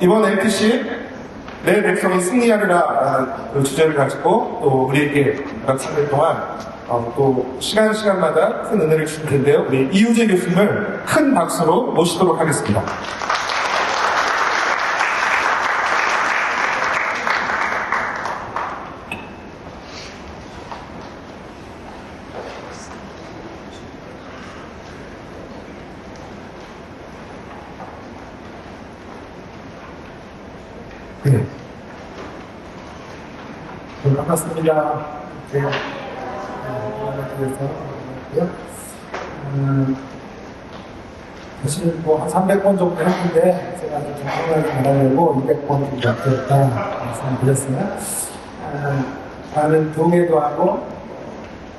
이번 MTC 내 백성이 승리하리라라는 그 주제를 가지고 또 우리에게 약 3일 동안 또 시간마다 큰 은혜를 주실 텐데요. 우리 이우재 교수님을 큰 박수로 모시도록 하겠습니다. 네. 반갑습니다. 네. 사실 한 300번 정도 했는데 제가 좀 정확하게 말하려고 200번 정도 됐다 말씀드렸어요. 나는 동해도 하고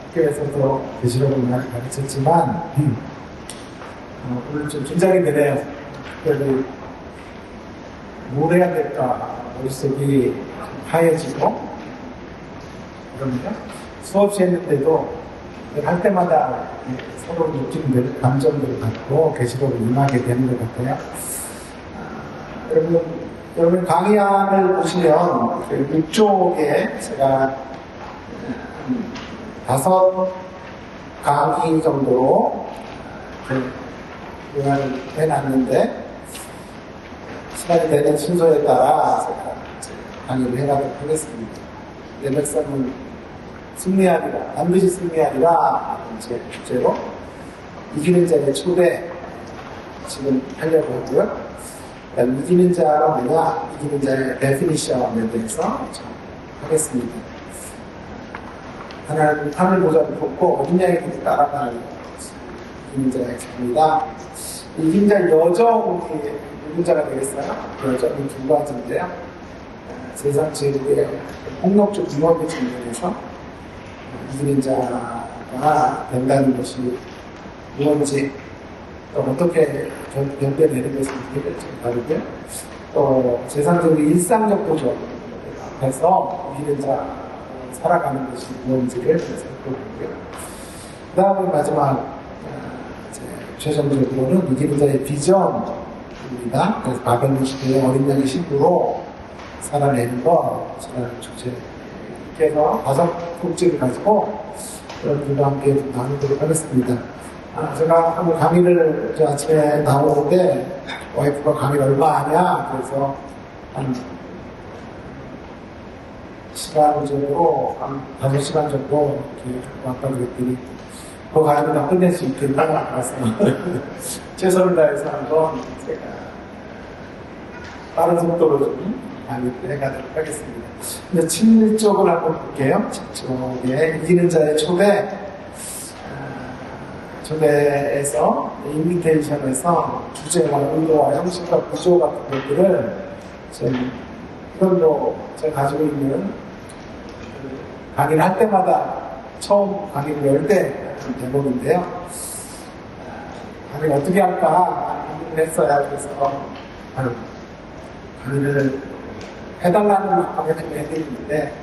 학교에서도 계시록을 많이 가르쳤지만 오늘 좀 긴장이 되네요. 특별히 뭘 해야 될까 머릿속이 하얘지고 그럽니다. 수업 시했는데도 할 때마다 서로 느낌들, 감정들을 갖고 계시록을 임하게 되는 것 같아요. 여러분 강의안을 보시면 6쪽에 제가 5강의 정도로 요약을 해놨는데 시간이 되는 순서에 따라 제가 강의를 해가도록 하겠습니다. 내 백성은 승리하리라, 반드시 승리하리라 제 주제로 이기는 자의 초대 지금 하려고 하고요. 이기는 자가 뭐냐, 이기는 자의 데피니션에 대해서 하겠습니다. 하나님 하늘 보좌를 돕고 어린 양의 길을 따라가는 이기는 자의 자입니다. 이기는 자 여정이 누군 자가 되겠어요? 여정이 두 가지인데요. 세상 제국의 폭력적 위협의 측면에서 이기는 자가 된다는 것이 무엇인지 또 어떻게 변변되는 것인지 다르고요. 또 세상적인 일상적 도전 앞에서 이기는 자 살아가는 것이 무엇인지를 살펴보고요. 그 다음에 마지막 최종적으로는 이기는 자의 비전입니다. 그래서 바벨론 시대의 어린 양의 신부로 살아내는 것이라는 주제. 이렇게 해서 5곡지를 가지고 여러분들과 함께 나누도록 하겠습니다. 제가 한번 강의를 아침에 나오는데 와이프가 강의를 얼마 하냐 그래서 한 시간 정도 한 5시간 정도 이렇게 왔다고 그랬더니 그 강의를 다 끝낼 수 있겠다 그래서 최선을 다해서 한번 제가 빠른 속도로 좀 강의를 해가도록 하겠습니다. 이제 7쪽을 한번 볼게요. 7쪽에 이기는 자의 초대에서 인비테이션에서 주제와 의도와 형식과 구조 같은 것들을 좀 이걸로 제가 가지고 있는 강의를 할 때마다 처음 강의를 열 때 대목인데요. 강의를 어떻게 할까 고민을 했어요. 그래서 강의를 해달라는 방향을 해드리는데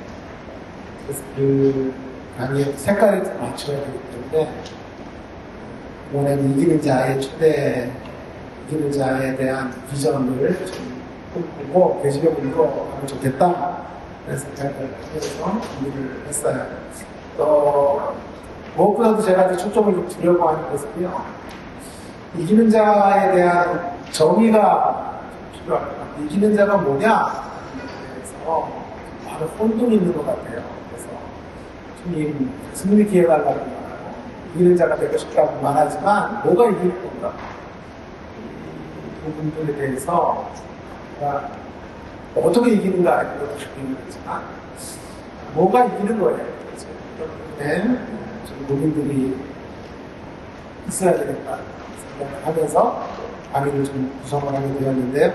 그래서 그 강의의 색깔에 맞춰야 되기 때문에 이번에는 이기는 자의 초대, 이기는 자에 대한 비전을 좀 보고 계시록으로 하면 좋겠다. 그래서 생각을 준비를 했어요. 또 무엇보다도 제가 초점을 좀 두려고 하는 것은요. 이기는 자에 대한 정의가 필요합니다. 이기는 자가 뭐냐? 그래서 바로 혼돈이 있는 것 같아요. 그래서 주님 승리 기회 달라고 이기는 자가 되고 싶다고 말하지만 뭐가 이길 건가? 이 부분들에 대해서 어떻게 이기는가 이것도 중요한 거지만 뭐가 이기는 거예요. 그래서 좀 국민들이 있어야 되겠다 생각을 하면서 강의를 좀 구성을 하게 되었는데요.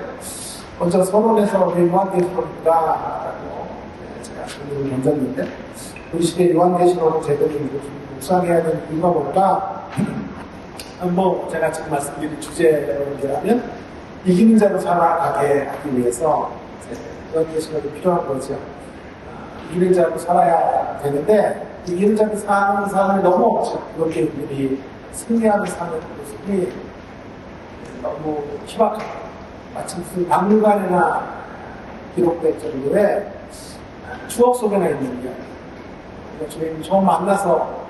먼저 서론에서 우리 요한계시록이라고 제가 질문을 던졌는데 우리 시대 요한계시록을 제대로 묵상해야 되는 이유가 뭘까? 뭐 제가 지금 말씀드린 주제라면 이기는 자로 살아가게 하기 위해서 요한계시록이 필요한 거죠. 이기는 자로 살아야 되는데 이기는 자로 사는 삶을 너무 이렇게 우리 승리하는 삶의 모습이 너무 희박하다. 마치 무슨 박물관이나 기록될 정도의 추억 속에나 있는 이야기. 그러니까 주님 처음 만나서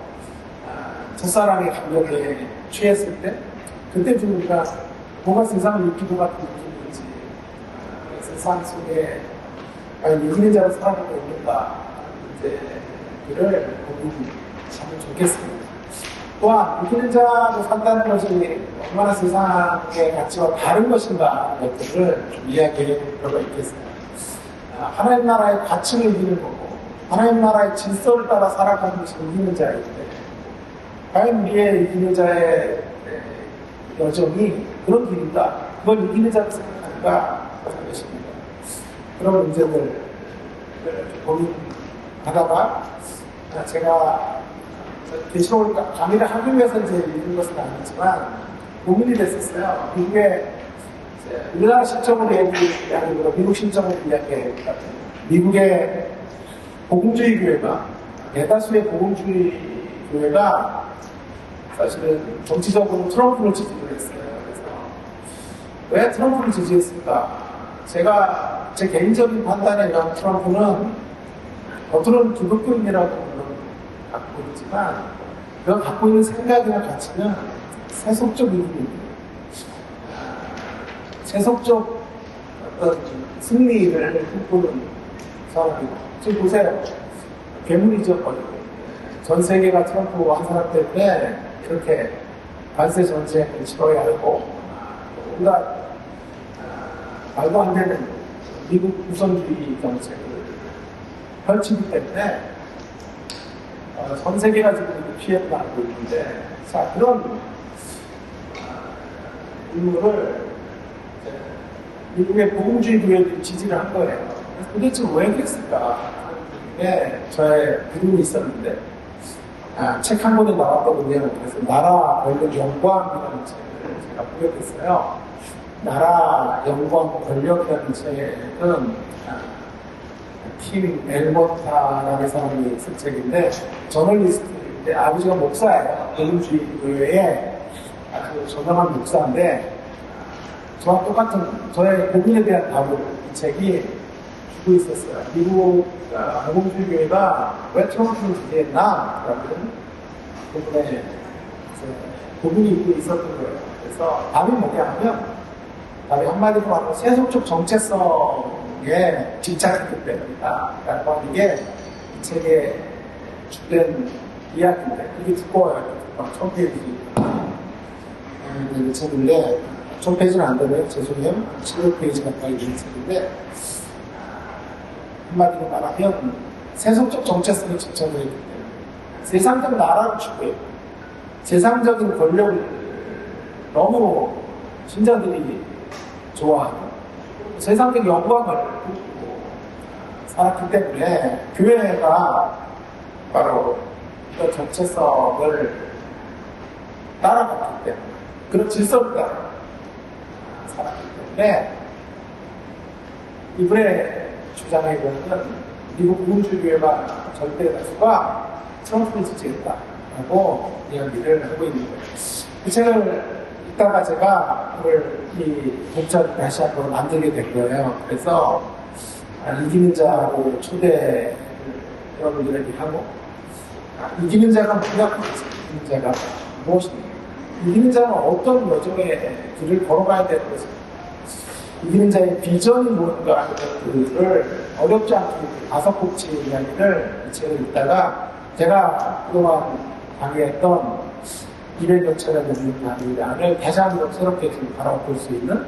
첫사랑의 감정에 취했을 때, 그때 좀 우리가 뭔가 세상을 느끼고 같은 느낌인지, 세상 속에 과연 이기는 자로 살아가고 있는가, 문제를 고민하면 좋겠습니다. 또한 이기는 자로 산다는 것이 얼마나 세상의 가치와 다른 것인가 하는 것들을 좀 이야기해 볼 필요가 있겠습니다. 하나님 나라의 가치를 이기는 거고, 하나님 나라의 질서를 따라 살아가는 것이 이기는 자인데, 과연 우리의 이기는 자의 여정이 그런 길인가? 그걸 이기는 자로 생각하는가? 하는 것입니다. 그런 문제들 고민하다가 제가 계시록 강의를 하기 위해서 이제 읽은 것은 아니지만 고민이 됐었어요. 미국의 우리나라 신청으로 얘기하는 미국 신청으로 이야기했다. 미국의 복음주의 교회가 대다수의 복음주의 교회가 사실은 정치적으로 트럼프를 지지를 했어요. 그래서 왜 트럼프를 지지했을까? 제가 제 개인적인 판단에 의하면 트럼프는 겉으로는 기독교인이라고 갖고 있지만 그가 갖고 있는 생각이나 가치는 세속적 이익입니다. 세속적 어떤 승리를 꿈꾸는 사람이고, 지금 보세요. 괴물이죠, 거의. 전 세계가 트럼프 한 사람 때문에 이렇게 관세 정책을 치러야 하고, 뭔가 말도 안 되는 미국 우선주의 정책을 펼치기 때문에 전 세계가 지금 피해를 받고 있는데, 자, 그런 인물을 미국의 복음주의 교회들이 지지를 한 거예요. 도대체 왜 그랬을까? 저의 그림이 있었는데, 책 한 권이 나왔거든요. 그래서 나라 권력 영광이라는 책을 제가 보게 됐어요. 나라 영광 권력이라는 책은 팀 엘버타라는 사람이 쓴 책인데, 저널리스트인데 아버지가 목사예요. 복음주의 교회의 아주 저명한 목사인데, 저와 똑같은 저의 고민에 대한 답을 이 책이 주고 있었어요. 미국 복음주의 교회가 왜 트럼프를 지지했나? 라는 부분에 고민이 있고 있었던 거예요. 그래서 답이 뭐냐 하면, 답이 한마디로 말하면 세속적 정체성에 집착했기 때문이다. 라고 하는 게 이 책의 주된 이야기인데, 이게 두꺼워요. 1000페이지. 이 책인데, 1000페이지는 안 되네요. 죄송해요. 700페이지 가까이 있는 책인데, 한마디로 말하면 세속적 정체성에 집착을 했기 때문에 세상적 나라를 추구해요. 세상적인 권력을 너무 신자들이 좋아하고 세상적 영광을 살았기 때문에 교회가 바로 그 정체성을 따라갔기 때문에, 그런 질서를 따라 살았기 때문에 이분의 주장에 보면 미국 복음주의 교회가 절대 다수가 트럼프를 지지했다라고 이야기를 하고 있는 거예요. 이 책을 읽다가 제가 이 독자를 다시 한번 만들게 된 거예요. 그래서 이기는 자로 초대 여러분들에게 하고, 이기는 자가 뭐냐? 이기는 자가 무엇입니까? 이기는 자는 어떤 여정의 길을 걸어가야 되는 것입니까? 이기는 자의 비전이 뭔가 하는 것들을 어렵지 않게 5꼭지 이야기를 이 책을 읽다가 제가 그동안 강의했던 200여 차례 넘는 강의를 다시 한번 새롭게 좀 바라볼 수 있는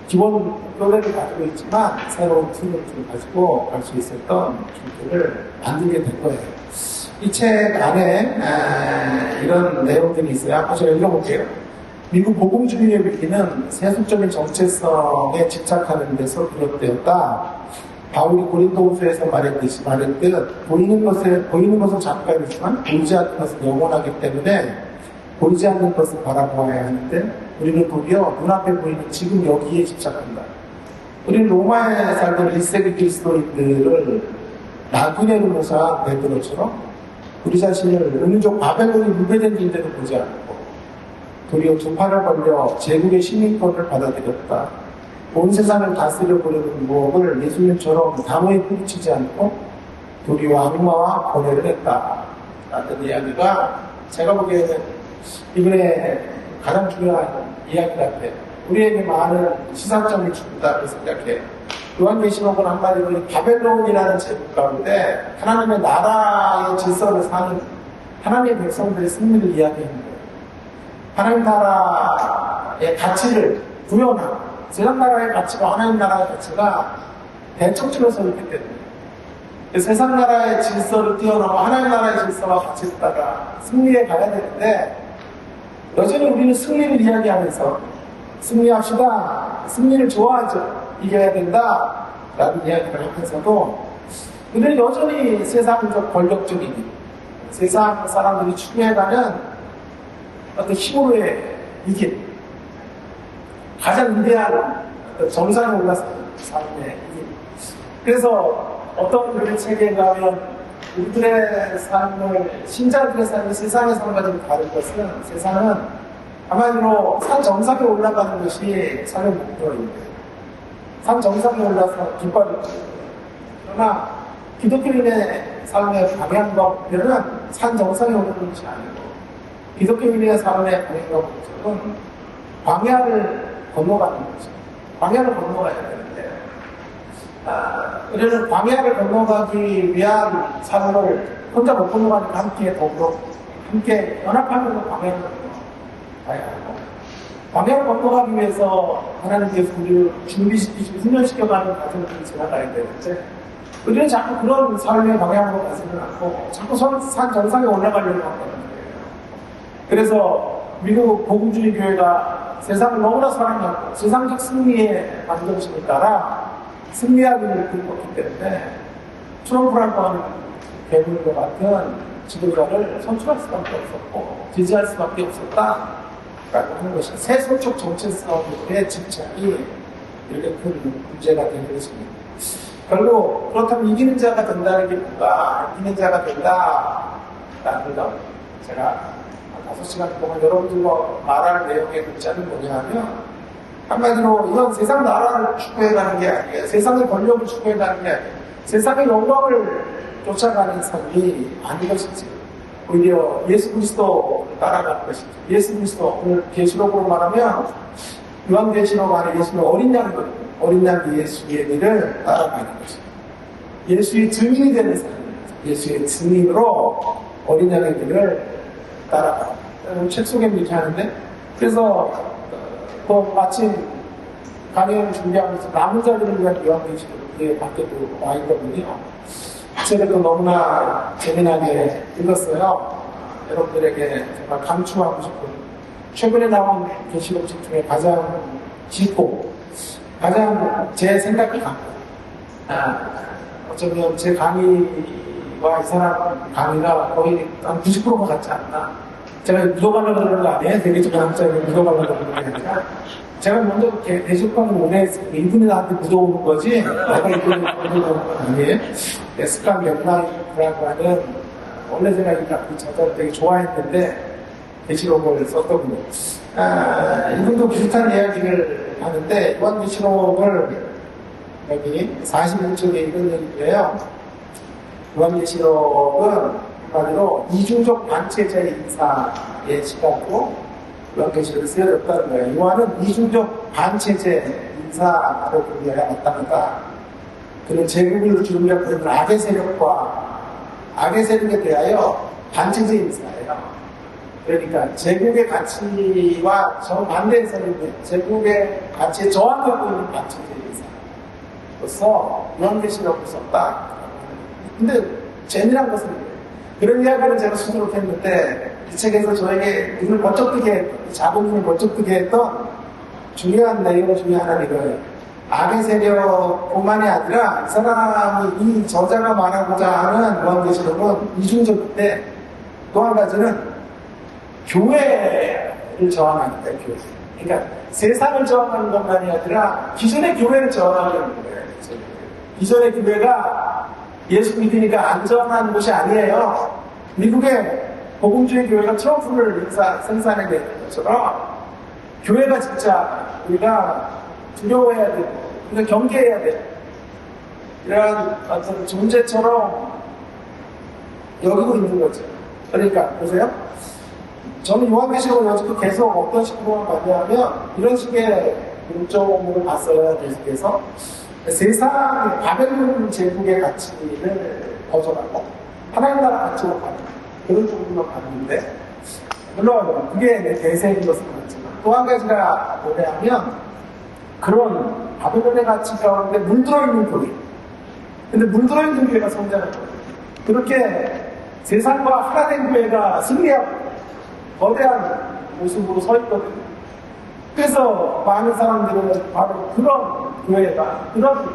기본 교래를 가지고 있지만 새로운 툴을 좀 가지고 갈 수 있었던 줄들을 만들게 된 거예요. 이 책 안에 이런 내용들이 있어요. 한번 제가 읽어볼게요. 미국 복음주의의 위기는 세속적인 정체성에 집착하는 데서 비롯되었다. 바울이 고린도후서에서 말했듯 보이는 것은 잠깐이지만 보이지 않는 것은 영원하기 때문에 보이지 않는 것을 바라보아야 하는데 우리는 도리어 눈앞에 보이는 지금 여기에 집착한다. 우리는 로마에 살던 1세기 그리스도인들을 나그네로 묘사한 베드로처럼 우리 자신을 은유적 바벨론이 무배된 존재로 보지 않고 도리어 두 팔을 벌려 제국의 시민권을 받아들였다. 온 세상을 다스려 보려는 모험을 예수님처럼 담에 부딪히지 않고 도리와 악마와 고뇌를 했다. 라는 이야기가 제가 보기에는 이번에 가장 중요한 이야기 같아요. 우리에게 많은 시사점이 준다고 생각해요. 요한계시록은 한마디로 바벨론이라는 제국 가운데 하나님의 나라의 질서를 사는 하나님의 백성들의 승리를 이야기하는 거예요. 하나님 나라의 가치를 구현한 세상 나라의 가치와 하나님 나라의 가치가 대척점에 서 있기 때문에 세상 나라의 질서를 뛰어넘어 하나님 나라의 질서와 같이 있다가 승리에 가야 되는데 여전히 우리는 승리를 이야기하면서 승리합시다. 승리를 좋아하죠. 이겨야 된다. 라는 이야기를 하면서도 우리는 여전히 세상적 권력적인 세상 사람들이 추구해가는 어떤 힘으로의 이길 가장 위대한 정상에 올라서 삶의 이길. 그래서 어떤 우리 책에 가면 우리들의 삶을 신자들의 삶이 세상의 삶과 좀 다른 것은 세상은 한마디로 산 정상에 올라가는 것이 삶의 목표입니다. 산 정상에 올라서 깃발을 쥐고 그러나 기독교인의 삶의 방향과 목표는 산 정상에 오르는 것이 아니고 기독교인의 삶의 방향과 목표는 광야를 건너가는 거죠. 광야를 건너가야 되는데 우리는 광야를 건너가기 위한 삶을 혼자 못 건너가니까 함께 더불어 함께 연합하면서 광야를 건너가야 하고 광야를 건너가기 위해서 하나님께서 우리를 준비시키시고 훈련시켜가는 과정들을 지나가야 되는데 우리는 자꾸 그런 삶의 방향으로 가지는 않고 자꾸 산 정상에 올라가려고 한다는 거예요. 그래서 미국 복음주의 교회가 세상을 너무나 사랑하고 세상적 승리의 방정식을 따라 승리하기를 꿈꿨기 때문에 트럼프라고 하는 괴물과 같은 지도자를 선출할 수밖에 없었고 지지할 수밖에 없었다. 라고 하는 것이 세속적 정체성에 집착이 이렇게 큰 문제가 된 것입니다. 결국 그렇다면 이기는 자가 된다는 게 뭔가 이기는 자가 된다라는 걸 제가 5시간 동안 여러분들과 말할 내용의 문자는 뭐냐면 한마디로 이건 세상 나라를 추구해가는 게 아니에요. 세상의 권력을 추구해가는 게 아니에요. 세상의 영광을 쫓아가는 삶이 아닌 것이지. 오히려 예수 그리스도를 따라가는 것이죠. 예수 그리스도, 오늘 계시록으로 말하면 요한계시록 안에 예수는 어린 양이거든요. 어린 양 예수의 일을 따라가는 것이죠. 예수의 증인이 되는 사람입니다. 예수의 증인으로 어린 양의 일을 따라가는 책 소개는 이렇게 하는데 그래서 또 마침 강연을 준비하면서 남은 자들을 위한 요한계시록이 밖에 또 와 있거든요. 제가 또 너무나 재미나게 읽었어요. 여러분들에게 정말 강추하고 싶은 최근에 나온 계시록책 중에 가장 깊고 가장 제 생각이 강해요. 어쩌면 제 강의와 이 사람 강의가 거의 한 90%가 같지 않나. 제가 묻어가려고 그러는 거 아니에요? 대리적 강좌에 묻어가려고 그러는 게 아니라 제가 먼저 이렇게 대접하는 오래 했으니까 이분이 나한테 묻어오는 거지 내가 이분이 묻어오는 거 아니에요? 에스카 맥라이프라고 하는 원래 제가 이 저자를 되게 좋아했는데 계시록을 썼더군요. 이분도 비슷한 이야기를 하는데 요한계시록을 여기 41쪽에 이런 얘기인데요. 요한계시록은 한마디로 이중적 반체제의 인사의 시간으로 요한계시록을 쓰여졌다는 거예요. 요한은 이중적 반체제 인사를 위하여 왔다 갔다. 그는 제국을 주름잡고 있는 악의 세력에 대하여 반체제 인사예요. 그러니까 제국의 가치와 정반대의 세력이 제국의 가치에 저항하고 있는 반체제 인사로서 요한계시록을 썼다. 근데 재미난 것은 그런 이야기를 제가 스스로 했는데 이 책에서 저에게 눈을 번쩍 뜨게 했던, 작은 눈을 번쩍 뜨게 했던 중요한 내용 중에 하나는 이거예요. 악의 세력뿐만이 아니라 이 사람이 이 저자가 말하고자 하는 요한계시록은 이중적인데 또 한 가지는 교회를 저항하는 거예요. 교회. 그러니까 세상을 저항하는 것만이 아니라 기존의 교회를 저항하는 거예요. 기존의 교회가 예수 믿으니까 안전한 곳이 아니에요. 미국의 복음주의 교회가 트럼프를 생산해내는 것처럼 교회가 진짜 우리가 두려워해야 되고, 우리가 경계해야 되고, 이러한 어떤 존재처럼 여기고 있는 거죠. 그러니까, 보세요. 저는 요한계시록을 여지껏 계속 어떤 식으로 봤냐면, 이런 식의 문점을 봤어요, 계속해서. 세상의 바벨론 제국의 가치를 벗어나고, 하나님 나라 가치로 가는 그런 쪽으로 봤는데, 물론 그게 내 대세인 것은 맞지만, 또 한 가지가 뭐냐면, 그런 바벨론의 가치 가운데 물들어있는 교회. 근데 물들어있는 교회가 성장을 해요. 그렇게 세상과 하나 된 교회가 승리하고 거대한 모습으로 서 있거든요. 그래서 많은 사람들은 바로 그런 교회가, 그런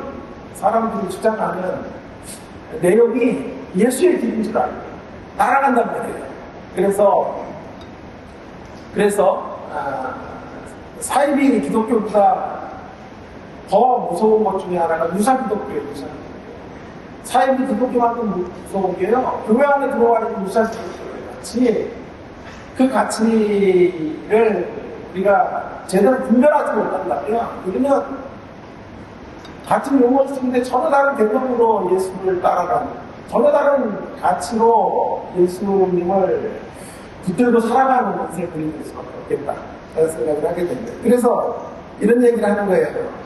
사람들이 주장하는 내용이 예수의 길인 줄 알고 따라간단 말이에요. 그래서 사이비 기독교보다 더 무서운 것 중에 하나가 유사기독교예요. 사이비 기독교만큼 무서운 게요, 교회 안에 들어와 있는 유사기독교의 가치, 그 가치를 우리가 제대로 분별하지 못한다면, 우리는 같은 용어를 쓰는데 전혀 다른 개념으로 예수를 따라가는, 전혀 다른 가치로 예수님을 붙들고 살아가는 인생을 그릴 수밖에 없겠다, 그런 생각을 하게 됩니다. 그래서 이런 얘기를 하는 거예요.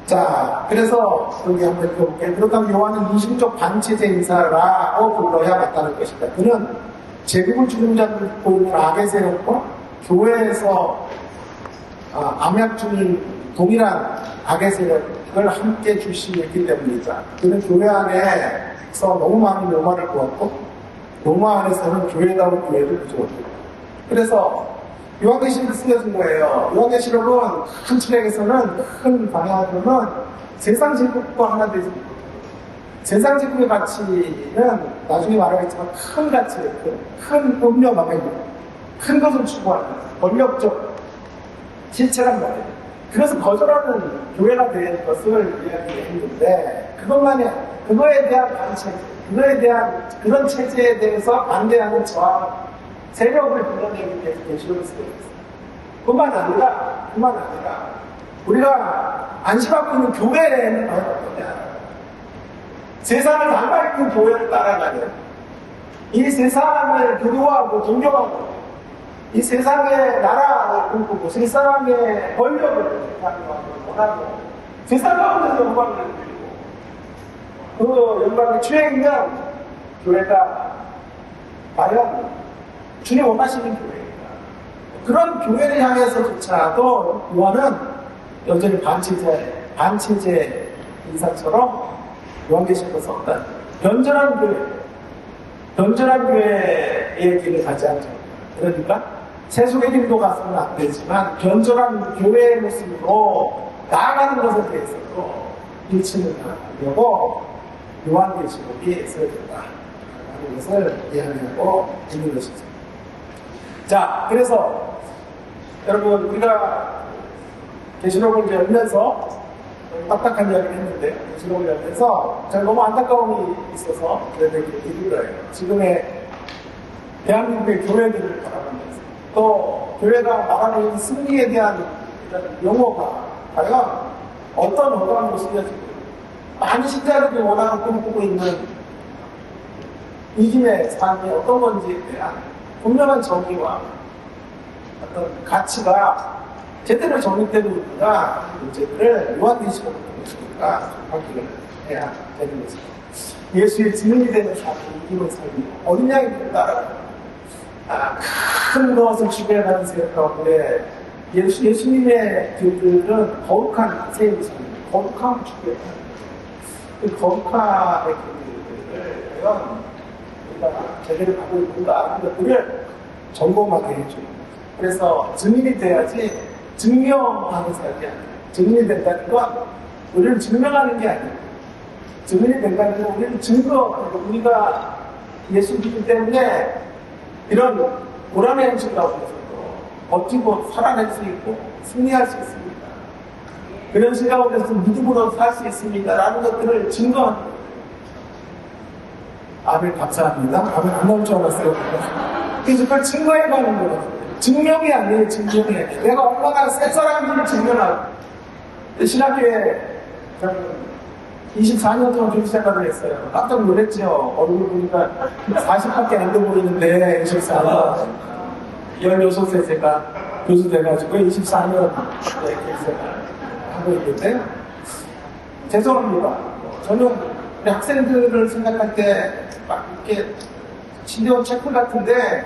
자, 그래서 여기 한번 읽어볼게요. 그렇다면 요한은 이중적 반체제 인사라고 불러야 맞다는 것이다. 그는 제국을 주름잡고 있는 악의 세력과 교회에서 암약 중인 동일한 악의 세력을 함께 주시했기 때문이다. 그는 교회 안에서 너무 많은 로마를 보았고, 로마 안에서는 교회다운 교회를 부족했다. 그래서 요한계시록을 쓰여준 거예요. 요한계시록은 큰 틀에서는, 큰 방향으로는 세상 제국과 하나 되지 못해요. 세상 제국의 가치는 나중에 말하겠지만 큰 가치예요. 큰 음료감에 큰 것을 추구하는 권력적 실체란 말이에요. 그래서 거절하는 교회가 된 것을 이야기했는데, 그거에 대한 반체제, 그거에 대한 그런 체제에 대해서 반대하는 저항 세력을 불러내기 위해서 계시록을 쓰고 있어요. 뿐만 아니라 우리가 안심하고 있는 교회에는 과연 어떠냐, 세상을 닮아있는 교회를 따라가는, 이 세상을 두려워하고 존경하고, 이 세상의 나라를 꿈꾸고, 세상의 권력을 원하고, 세상 가운데서 영광을 누리고, 그 영광의 최행은 교회가 과연 주님 원하시는 교회입니다. 그런 교회를 향해서조차도 요한은 여전히 반체제 인사처럼 요한계시록에서 어떤 변절한 교회의 길을 가지 않죠. 그러니까 세속의 길도 가서는 안 되지만 변절한 교회의 모습으로 나아가는 것에 대해서도 일치를 하려고 요한계시록이 쓰여졌다 하는 것을 이해하려고 있는 것이죠. 자, 그래서 여러분, 우리가 계시록을 열면서 딱딱한 이야기를 했는데, 계시록을 열면서 제가 너무 안타까움이 있어서 얘기를 드린 거예요. 지금의 대한민국의 교회들을 바라보면서, 또 교회가 말하는 있는 승리에 대한 용어가 과연 어떠한 모습이었을지, 많은 신자들이 원하는 꿈꾸고 있는 이김의 삶이 어떤 건지에 대한 분명한 정의와 어떤 가치가 제대로 정립되고 있는가 하는 문제들을 요한계시록을 통해서 확인을 해야 되는 것입니다. 예수의 증인이 되는 삶이 이기는 삶이 어린 양이 따라가는 큰 것을 추구해가는 세력 가운데 예수님의 길들은 거룩한 세임의 삶입니다. 거룩함을 추구해가는 그 거룩함의 길들을 과연 우리가 제대로 가고 있는가 하는 것들을 점검하게 해줘요. 그래서 증인이 돼야지 증명하는 삶이 아니에요. 증인이 된다는 건 우리를 증명하는 게 아니에요. 증인이 된다는 건 우리를 우리가 예수 믿기 때문에 이런 고난의 현실 가운데서도 버티고 살아낼 수 있고 승리할 수 있습니다. 그런 현실 가운데서 믿음으로 살 수 있습니다 라는 것들을 증거하는 거예요. 아멘, 감사합니다. 아멘, 안 나올 줄 알았어요. 그래서 그걸 증거해가는 거예요. 증명이 아니에요, 증명이 아니에요. 내가 얼마나 센 사람인지를 증명하고, 신학교에 24년 동안 교육 생활을 했어요. 깜짝 놀랐죠. 얼굴 보니까 40밖에 안 돼 보이는데 24년 16세 제가 교수 돼가지고 24년 교육 생활을 하고 있는데 죄송합니다. 저는 우리 학생들을 생각할 때 막 이렇게 신대원 체크 같은데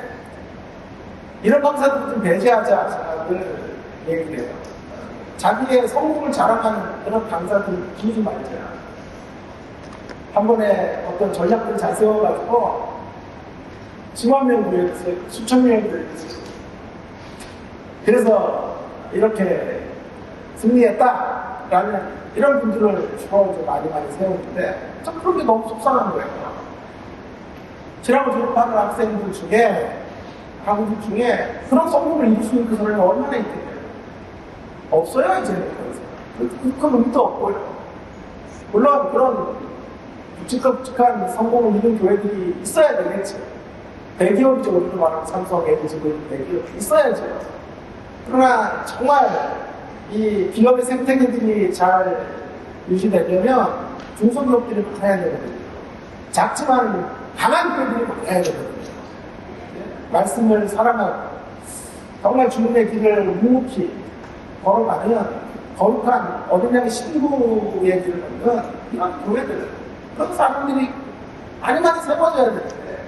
이런 강사들을 좀 배제하자 생각을 얘기해요. 자기의 성공을 자랑하는 그런 강사들을 기르지 말자. 한 번에 어떤 전략들을 잘 세워가지고 수만 명 교육했어요. 수천 명 교육했어요. 그래서 이렇게 승리했다라는 이런 분들을 주로 많이 세우는데 참 그런 게 너무 속상한 거예요. 지나고 졸업하는 학생들 중에 학우들 중에 그런 성공을 이룰 수 있는 그 사람이 얼마나 있겠어요? 없어요, 이제는. 그런 의미도 없고요. 물론 그런 굵직굵직한 성공을 이룬 교회들이 있어야 되겠죠. 대기업이죠. 우리도 말하는 삼성, LG, 대기업이 있어야죠. 그러나 정말 이 기업의 생태계들이 잘 유지되려면 중소기업들이 바꿔야 되거든요. 작지만 강한 교회들이 바꿔야 되거든요. 말씀을 사랑하고 정말 주님의 길을 묵묵히 걸어가면 거룩한 어린 양의 신부의 길을 걷는 이런 교회들, 그런 사람들이 많이 세워져야 되는데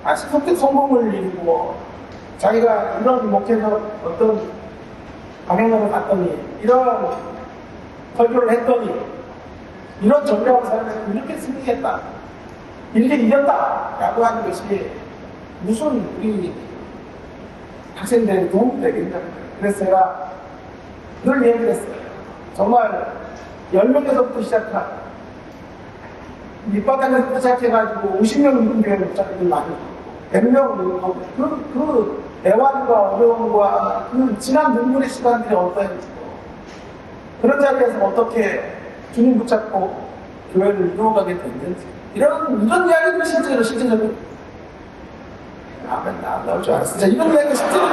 아직 성격 성공을 이루고 자기가 이런 목회에서 어떤 방향으로 갔더니 이런 설교를 했더니 이런 전략을 사용해서 이렇게 승리했다, 이렇게 이겼다라고 하는 것이 무슨 우리 학생들에게 도움이 되겠냐. 그래서 제가 늘 얘기를 했어요. 정말 10명에서부터 시작한 밑바닥에서부터 시작해가지고 50명 넘는 교회 목사님들 많이 100명 넘는 그 애환과 어려움과 그 지난 눈물의 시간들이 어떠했고 그런 자리에서 어떻게 주님 붙잡고 교회를 이루어가게 됐는지 이런 이야기를 실제적으로 나 나올 줄 알았어. 이런 이야기가 실제로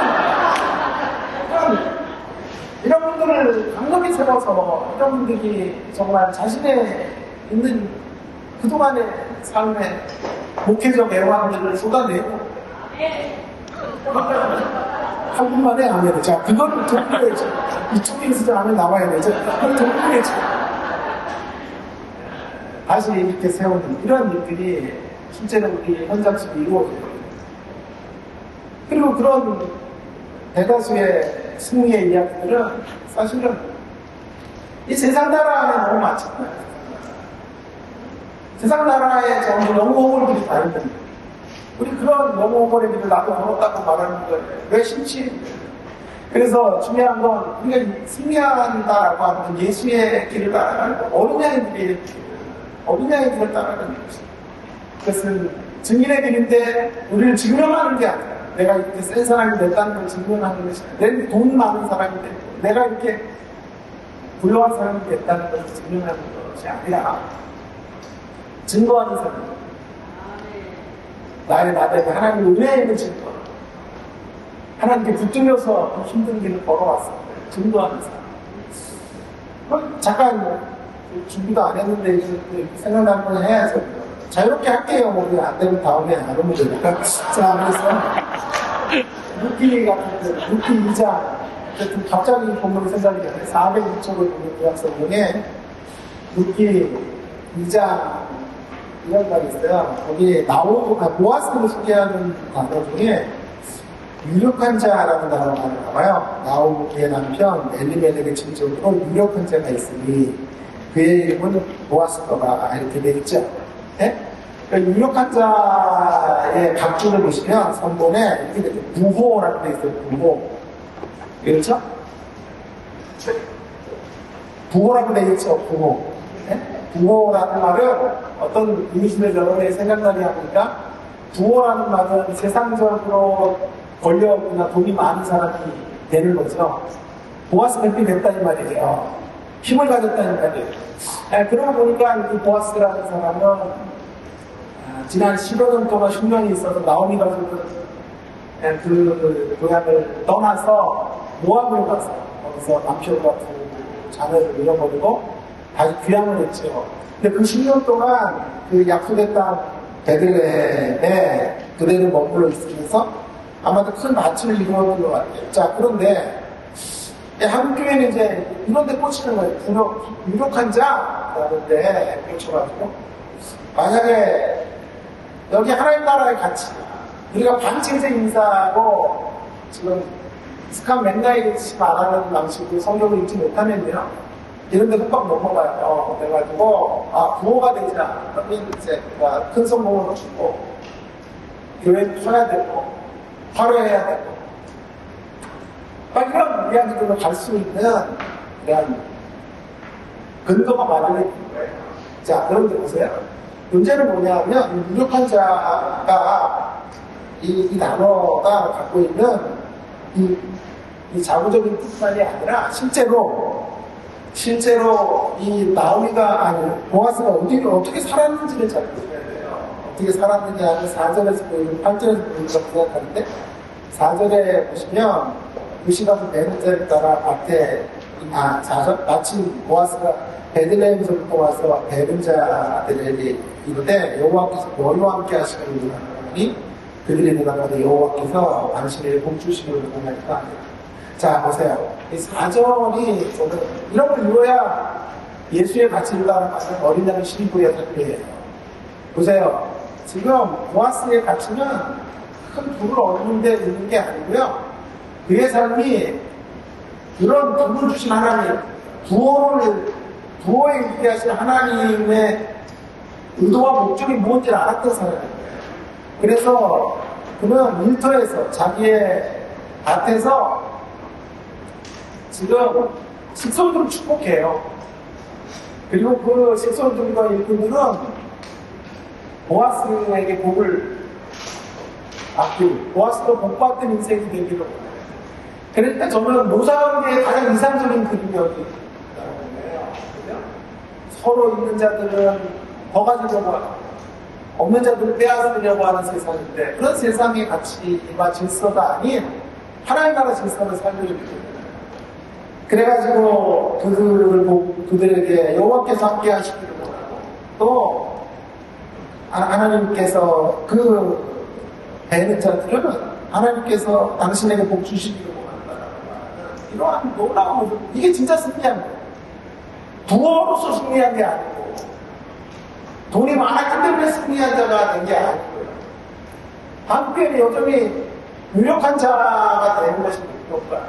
이런 분들을 강력히 세워서 이런 분들이 정말 자신의 있는 그동안의 삶의 목회적 애환들을 쏟아내고 한분만에 아멘을. 자, 그건 동물이죠. 이쪽에 있으지 않으면 나와야 되죠. 그건 동물이죠. 다시 이렇게 세우는 이런 일들이 실제로 우리 현장 속에 이루어져요. 그리고 그런 대다수의 승리의 이야기들은 사실은 이 세상 나라 안에 너무 많잖아요. 세상 나라에 전부 영웅호걸들이 다 있는데 우리 그런 영웅호걸들을 나도 걸었다고 말하는 거예요. 왜 싫지? 그래서 중요한 건 우리가 승리한다라고 하는 예수의 길을 따라가는 어린 양의 길을 따라가는 것입니다. 그것은 증인의 길인데 우리를 증명하는 게 아니라 내가 이렇게 센 사람이 됐다는 걸 증명하는 것이 아니라 내 돈 많은 사람이 됐고 내가 이렇게 훌륭한 사람이 됐다는 것을 증명하는 것이 아니라 증거하는 사람. 나의 나대가 하나님 은혜에 있는 증거. 하나님께 붙들려서 힘든 길을 걸어왔어. 증거하는 사람. 잠깐 준비도 안 했는데 이제 생각나는 걸 해야죠. 자유롭게 할게요. 우리 안 되면 다음에 안 오면 되니까. 자, 그래서 루키 같은 루키 2장 갑자기 본문이 생각이 나요. 406쪽을 보는 구약성경에 루키 2장 이런 말이 있어요. 거기에 보아스를 소개하는 단어 중에 유력한 자라는 단어가 나와요. 나오미의 남편 엘리멜렉의 친족으로 유력한 자가 있으니 그의 이름은 보아스더라 이렇게 되어 있죠. 네? 그러니까 유력한 자의 각주를 보시면 선본에 이렇게 되죠. 부호라고 되어 있어요. 부호. 그렇죠? 부호라고 되어 있죠. 부호. 네? 부호라는 말은 어떤 이미지를 여러분이 생각나게 하니까 부호라는 말은 세상적으로 권력이나 돈이 많은 사람이 되는 거죠. 보아스 뱀이 됐다는 말이에요. 힘을 가졌다는 말이에요. 그러고 보니까 이 보아스라는 사람은 지난 15년 동안 흉년이 있어서 나오미 가족은 그 고향을 떠나서 모압으로 가서 거기서 남편과 두 자녀를 잃어버리고 다시 귀향을 했죠. 근데 그 10년 동안 그 약속의 땅 베들레헴에 그대로 머물러 있으면서 아마도 큰 밭을 이루었던 것 같아요. 자, 그런데 한국교회는 이제 이런 데 꽂히는 거예요. 유력한 자라는데 꽂혀가지고 만약에 여기 하나님 나라의 가치, 우리가 반체제 인사하고 지금 스칸 맥나이츠 말하는 방식으로 성경을 읽지 못하면요, 이런 데 흠뻑 넘어가요. 그래가지고, 부호가 되자. 그러면 이제 큰 성공을 주고, 교회를 쳐야 되고, 화려해야 되고, 이런 이야기들로 갈 수 있는 그런 근거가 마련되어 있는 거예요. 자, 그런데 보세요. 문제는 뭐냐면, 유력한 자가 이 단어가 갖고 있는 이 자구적인 뜻만이 아니라 실제로 이 나오미가 보아스가 어떻게 살았는지를 잘 보셔야 돼요. 어떻게 살았느냐는 4절에서 보이고 8절에서 보이는 것 생각하는데 4절에 보시면 그 시간은 베들레헴 따라 밭에 4절 마침 보아스가 베들레헴에서부터 와서 배른 자들에게 이르되 여호와께서 너희와 함께 하시는 하나니 그들이 대답하되 여호와께서 당신에게 복 주시기를 원하니까. 자, 보세요. 이 4절이 저는 이런 걸 이루어야 예수의 가치를 따라 어린 양의 12부의 삶이에요. 보세요. 지금 보아스의 가치는 큰 부를 얻는 데 있는 게 아니고요. 그의 삶이 그런 부를 주신 하나님, 부호에 있게 하신 하나님의 의도와 목적이 무엇인지 알았던 사람이에요. 그래서 그는 일터에서 자기의 밭에서 지금 식솔들을 축복해요. 그리고 그 식솔들과 일꾼들은 보아스에게 복을 받고 보아스도 복받은 인생이 되기로 해요. 그러니까 저는 노사관계의 가장 이상적인 그림이 여기 있다는 거예요. 서로 있는 자들은 더 가지려고 하고 없는 자들을 빼앗으려고 하는 세상인데 그런 세상의 가치와 질서가 아닌 하나님 나라 질서를 살려주기 때문에 그래가지고 그들에게 여호와께서 함께 하시기를 원하고 또 하나님께서 그 배는 자들은 하나님께서 당신에게 복 주시기를 원한다라는 이러한 놀라운 이게 진짜 승리한 거예요. 부어로서 승리한 게 아니고 돈이 많았기 때문에 승리한 자가 된 게 아니고요. 한국에는 여전히 유력한 자가 되는 것이 목표가.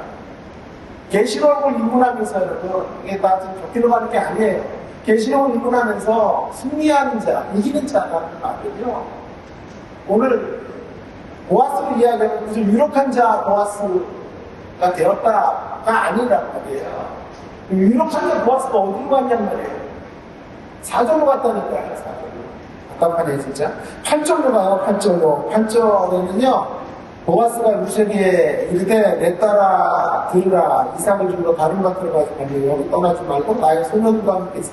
계시록을 입문하면서 여러분, 이게 다 지금 좁히러 가는 게 아니에요. 계시록을 입문하면서 승리하는 자, 이기는 자라는 말은요. 오늘 보아스를 이야기하면 무슨 유력한 자 보아스가 되었다가 아니란 말이에요. 유력한 자 보아스가 어디로 갔냔 말이에요. 4절로 갔다니까요. 4절로. 답답하네 진짜. 8절로 가요. 8절로는요. 보아스가 루세에게 이르되 내 딸아 들으라 이삭을 주러 다른 밭으로 가서 여기 떠나지 말고 나의 소년과 함께 있어.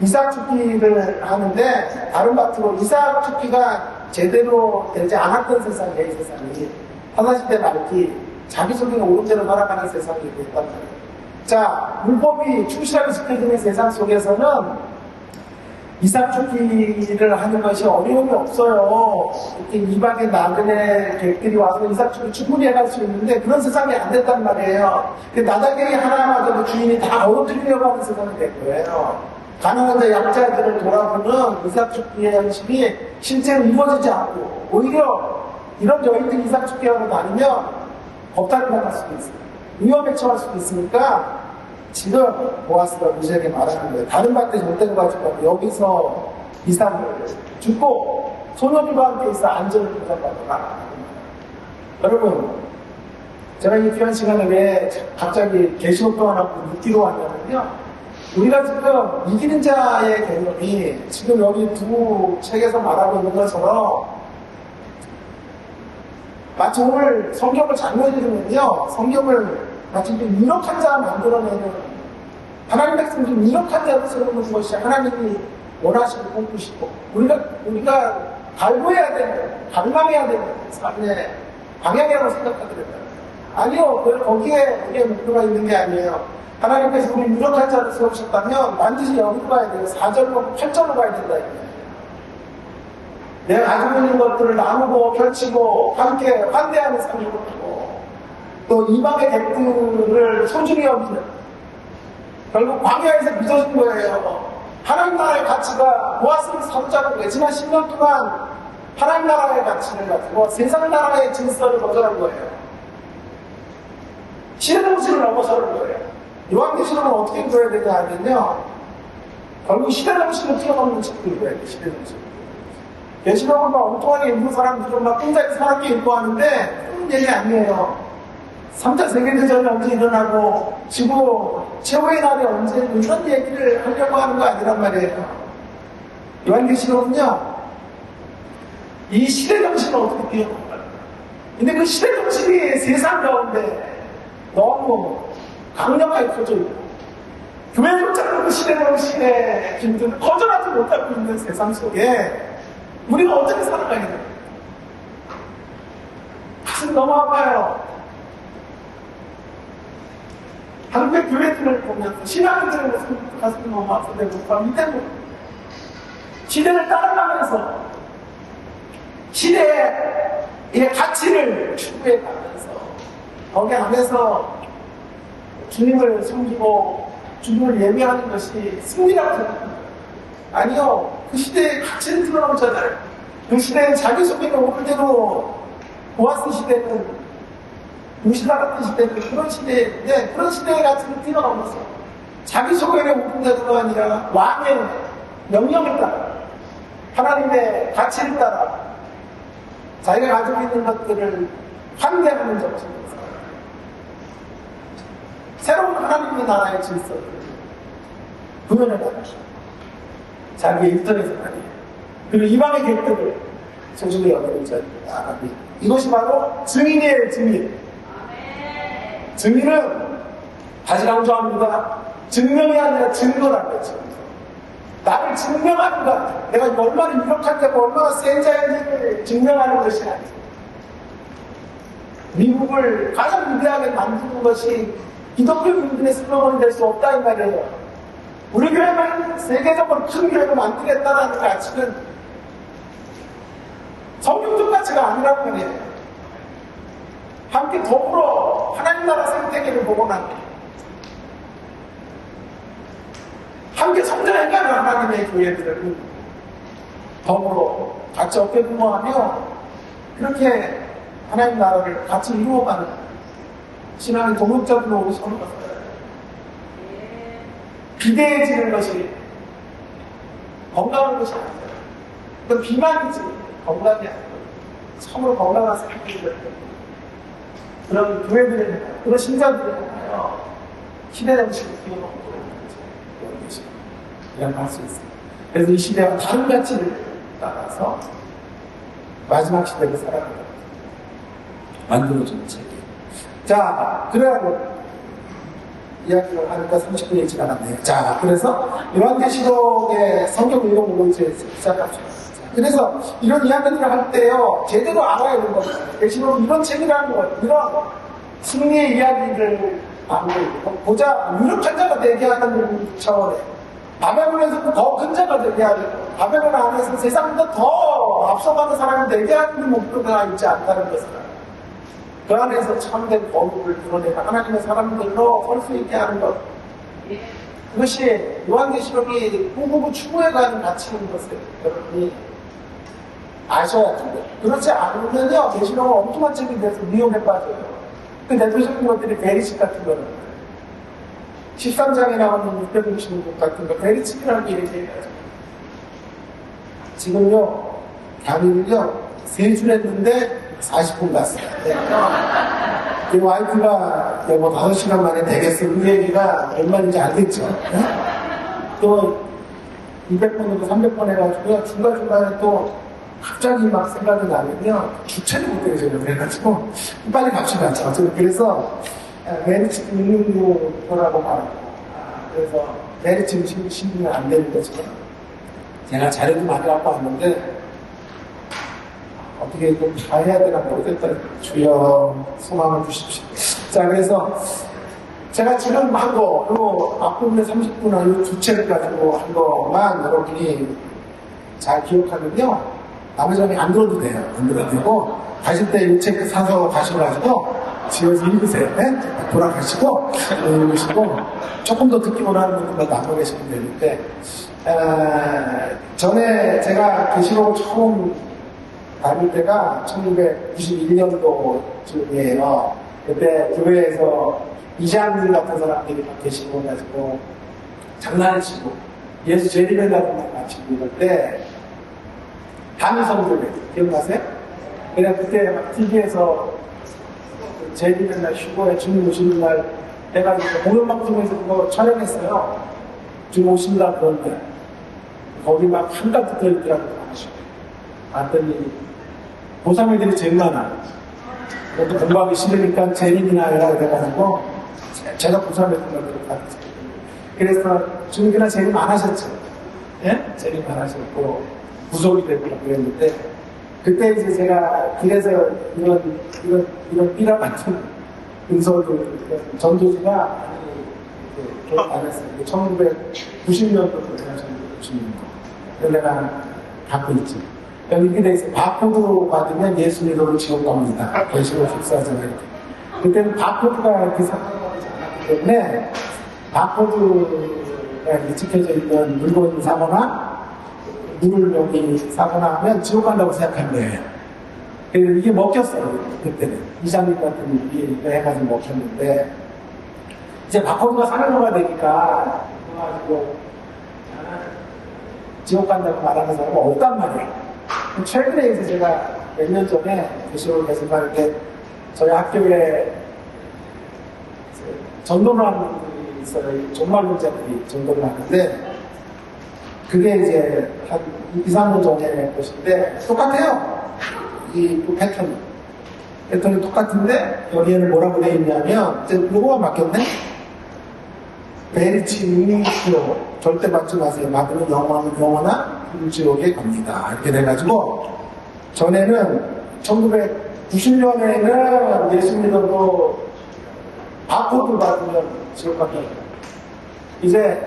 이삭 죽기를 하는데 다른 밭으로 이삭 죽기가 제대로 되지 않았던 세상이에요. 이 세상이 하나시대 말기 자기적인 오른대로 살아가는 세상이 됐단 말이에요. 자, 물법이 충실하게 지켜지는 세상 속에서는 이삭 죽기를 하는 것이 어려움이 없어요. 이렇게 이방의 나그네 객들이 와서 이삭 죽기 충분히 해갈 수 있는데 그런 세상이 안 됐단 말이에요. 나다갱이 하나마저도 주인이 다 얻어들이려고 하는 세상이 된 거예요. 가난한 자 약자들을 돌아보는 이삭 죽기의 현실이 실제로 이루어지지 않고 오히려 이런 여인들이 이삭 죽기하고 다니면 법탈을 당할 수도 있어요. 위험에 처할 수도 있으니까 지금 보아스가 루세에게 말하는 거예요. 다른 밭에 절대로 가지 말고 여기서 이삭을 죽고 소년들과 함께 있어 안전을 보장받아라. 여러분, 제가 이 귀한 시간에 왜 갑자기 계시록 동안 하고 묻기로 왔냐면요. 우리가 지금 이기는 자의 개념이 지금 여기 두 책에서 말하고 있는 것처럼 마치 오늘 성경을 장면해주면요. 성경을 마치 좀 유력한 자 만들어내는 하나님 백성 좀 유력한 자로 세우는 것이 하나님이 원하시고 꿈꾸시고 우리가 갈망해야 되는 삶의 방향이라고 생각하게 된다. 아니요, 거기에 우리의 목표가 있는 게 아니에요. 하나님께서 우리 유력한 자를 세우셨다면 반드시 여기로 가야 돼요. 4절로 8절로 가야 된다. 내가 가지고 있는 것들을 나누고 펼치고 함께 환대하는 삶을 보고 또 이방의 객들을 소중히 여기는 결국 광야에서 믿어진 거예요. 하나님 나라의 가치가 보아스를 사로잡은 거예요. 지난 10년 동안 하나님 나라의 가치를 가지고 세상 나라의 질서를 거절한 거예요. 시대정신을 넘어서는 거예요. 요한계시록은 어떻게 읽어야 되냐 하면요, 결국 시대정신을 뛰어넘는 책을 읽어야 돼요. 시대정신. 계시록은 막 엉뚱하게 읽는 사람들은 막 굉장히 사람게 읽고 하는데 그런 얘기 아니에요. 3차 세계대전이 언제 일어나고 지구 최후의 날이 언제 이런 얘기를 하려고 하는 거 아니란 말이에요. 요한계시록은요, 이 시대정신을 어떻게 뛰어넘어요. 근데 그 시대정신이 세상 가운데 너무 강력하게 퍼져 있고 교회조차 그 시대정신의 힘든 거절하지 못하고 있는 세상 속에 우리가 어떻게 살아가겠냐. 가슴이 너무 아파요. 한국의 교회들을 보면서 신앙인들을 보면서 가슴이 너무 아픈데 이때는 시대를 따라가면서 시대의 가치를 추구해 가면서 거기 안에서 주님을 섬기고 주님을 예배하는 것이 승리라고 생각합니다. 아니요. 그 시대의 가치를 드러나잖아요. 그 시대에 자기소개가 오를 대로 보아스 시대는 무시다 같은 시대는 그런 시대인데 그런 시대의 가치를 뛰어넘어서 자기소개가 오는 대로가 아니라 왕의 명령을 따라 하나님의 가치를 따라 자기가 가지고 있는 것들을 환대하는 정신을 새로운 하나님의 나라의 질서를 구현해 나가죠. 자기의 일터에서 말이에요. 그리고 이방의 객들을 소중히 여기는 자입니다. 이것이 바로 증인이에요, 증인. 증인은 다시 강조합니다. 증명이 아니라 증거라는 거죠. 나를 증명하는 것, 내가 얼마나 유력한 자고 얼마나 센 자인지를 증명하는 것이 아니에요. 미국을 가장 위대하게 만드는 것이 기독교 민들의 슬로건이 될 수 없다 이 말이에요. 우리 교회는 세계적으로 큰 교회를 만들겠다는 가치는 성경적 가치가 아니라고 말이에요. 함께 더불어 하나님 나라 생태계를 복원하는 함께 성장해가는 하나님의 교회들을 더불어 같이 어깨 동무하며 그렇게 하나님 나라를 같이 이루어가는 신앙의 동역자들로 우리 서로가 살아요. 비대해지는 것이 건강한 것이 아니에요. 그건 비만이지 건강이 아니고 서로 건강한 삶이 되는 그런 교회들을 그런 신자들을 시대정신을 뛰어넘고 그런 것이 이라고 할 수 있습니다. 그래서 이 시대와 다른 가치를 따라서 마지막 시대를 살아가는 만들어주는 책이에요. 자, 그래야 이야기를 하니까 30분이 지나갔네요. 자, 그래서 요한계시록의 성경 읽어보고 이제 시작합시다. 그래서 이런 이야기들을 할 때요, 제대로 알아야 되는 겁니다. 계시록은 이런 책이라는 거예요. 이런 승리의 이야기를 보자, 유력한 자가 되게 하는 차원에 바벨론에서 더 큰 자가 되게 하는 바벨론 안에서 세상보다 더 앞서가는 사람이 되게 하는 목표가 있지 않다는 것을 그 안에서 참된 거룩을 드러내는 하나님의 사람들로 설 수 있게 하는 것. 그것이 요한계시록이 꾸꾸꾸 추구해가는 가치인 것을 여러분이 아셔야 됩니다. 그렇지 않으면요, 계시록은 엉뚱한 책이 돼서 미혹에 빠져요. 그 대표적인 것들이 베리식 같은 거는 13장에 나오는 666 같은 거, 베리식이라는 게 얘기해요. 지금요, 강의를요, 3줄 했는데 40분 갔어요. 그 와이프가 뭐 5시간 만에 되겠어. 그 얘기가 얼마인지 알겠죠. 네? 또 200번이고 300번 해가지고요. 중간중간에 또 갑자기 막 생각이 나면요. 주체를 못 되죠. 그래가지고 빨리 갑시다. 그래서 메리츠 읽는 거라고 말하고 그래서 메리츠 신분은 안 되는 거죠. 제가 자료도 많이 갖고 왔는데 어떻게 좀 잘 해야 되나 모르겠다. 주여 소망을 주십시오. 자, 그래서 제가 지금 한 거, 그리고 앞부분에 30분은 두 책을 가지고 한 거만 여러분이 잘 기억하면요. 나머지는 안 들어도 돼요. 안 들어도 되고, 가실 때 이 책 사서 가셔가지고, 집에서 읽으세요. 네? 돌아가시고, 읽으시고, 조금 더 듣기 원하는 분들도 남아 계시면 되는데, 전에 제가 계시록을 처음 다닐 때가 1991년도쯤이에요. 그때 교회에서 이장님 같은 사람들이 막 계시고 가지고 장난치고 예수 제리맨이라는 말 마치고 이럴 때 한성교회 기억나세요? 그냥 그때 막 TV에서 제리맨 날 쉬고에 주님 오시는 날 해가지고 공연방송에서 그거 촬영했어요. 주님 오신다 그런데 거기 막 한가득 붙어있더라고요. 봤더니 고3애들이 제일 많아. 그래도 공부하기 싫으니까 제림이나 해라 그래가지고 제가 고3애들만 들어갔어요. 그래서 주님이나 제림 안 하셨죠. 예? 제림 안 하셨고 구속이 되고 그랬는데 그때 이제 제가 길에서 이런 삐라 같은 은서를 전도지가 기억 안 했어요. 1990년도부터 제가 전도를 주는 거. 그래서 내가 갖고 있지. 이렇게 돼 있어요. 바코드로 받으면 예수 믿어도 지옥 갑니다. 계시록 14장 이렇게. 그때는 바코드가 이렇게 상관하지 않았기 때문에 바코드가 이렇게 찍혀져 있는 물건을 사거나 물을 여기 사거나 하면 지옥 간다고 생각한 거예요. 그래서 이게 먹혔어요. 그때는. 이장님 같은 일이 해가지고 먹혔는데 이제 바코드가 상용화가 되니까 그래가지고 지옥 간다고 말하는 사람은 없단 말이에요. 최근에 이제 제가 몇 년 전에 계시록을 계속할 때 저희 학교에 전도를 하는 분들이 있어요. 종말론자들이 전도를 하는데 그게 이제 한 2, 3년 전에 것인데 똑같아요. 이 패턴이 똑같은데 여기에는 뭐라고 되어 있냐면 이제 요거가 바뀌었네. 베리치니 절대 받지 마세요. 받으면 영원한 지옥에 갑니다. 이렇게 돼가지고 전에는 1990년에는 예수 믿어도 바코드 받으면 지옥 갑니다. 이제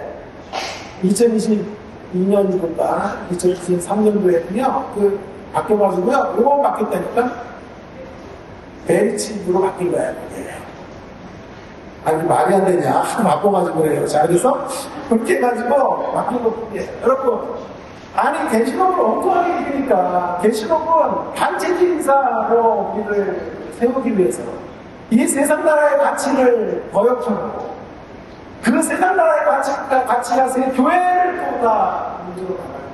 2022년인가 2023년도에는요 그 바뀌어가지고요 요거 바뀌었다니까 베리치로 바뀐 거야. 아니 말이 안 되냐 하도 바꿔가지고 그래요. 자 그래서 그렇게 해가지고 바뀌고 여러분 아니 계시록을 엉뚱하게 읽으니까 계시록은 반체제 인사로 우리를 세우기 위해서 이 세상 나라의 가치를 거역하고 그 세상 나라의 가치가 세 교회를 또다 문제로 나가요.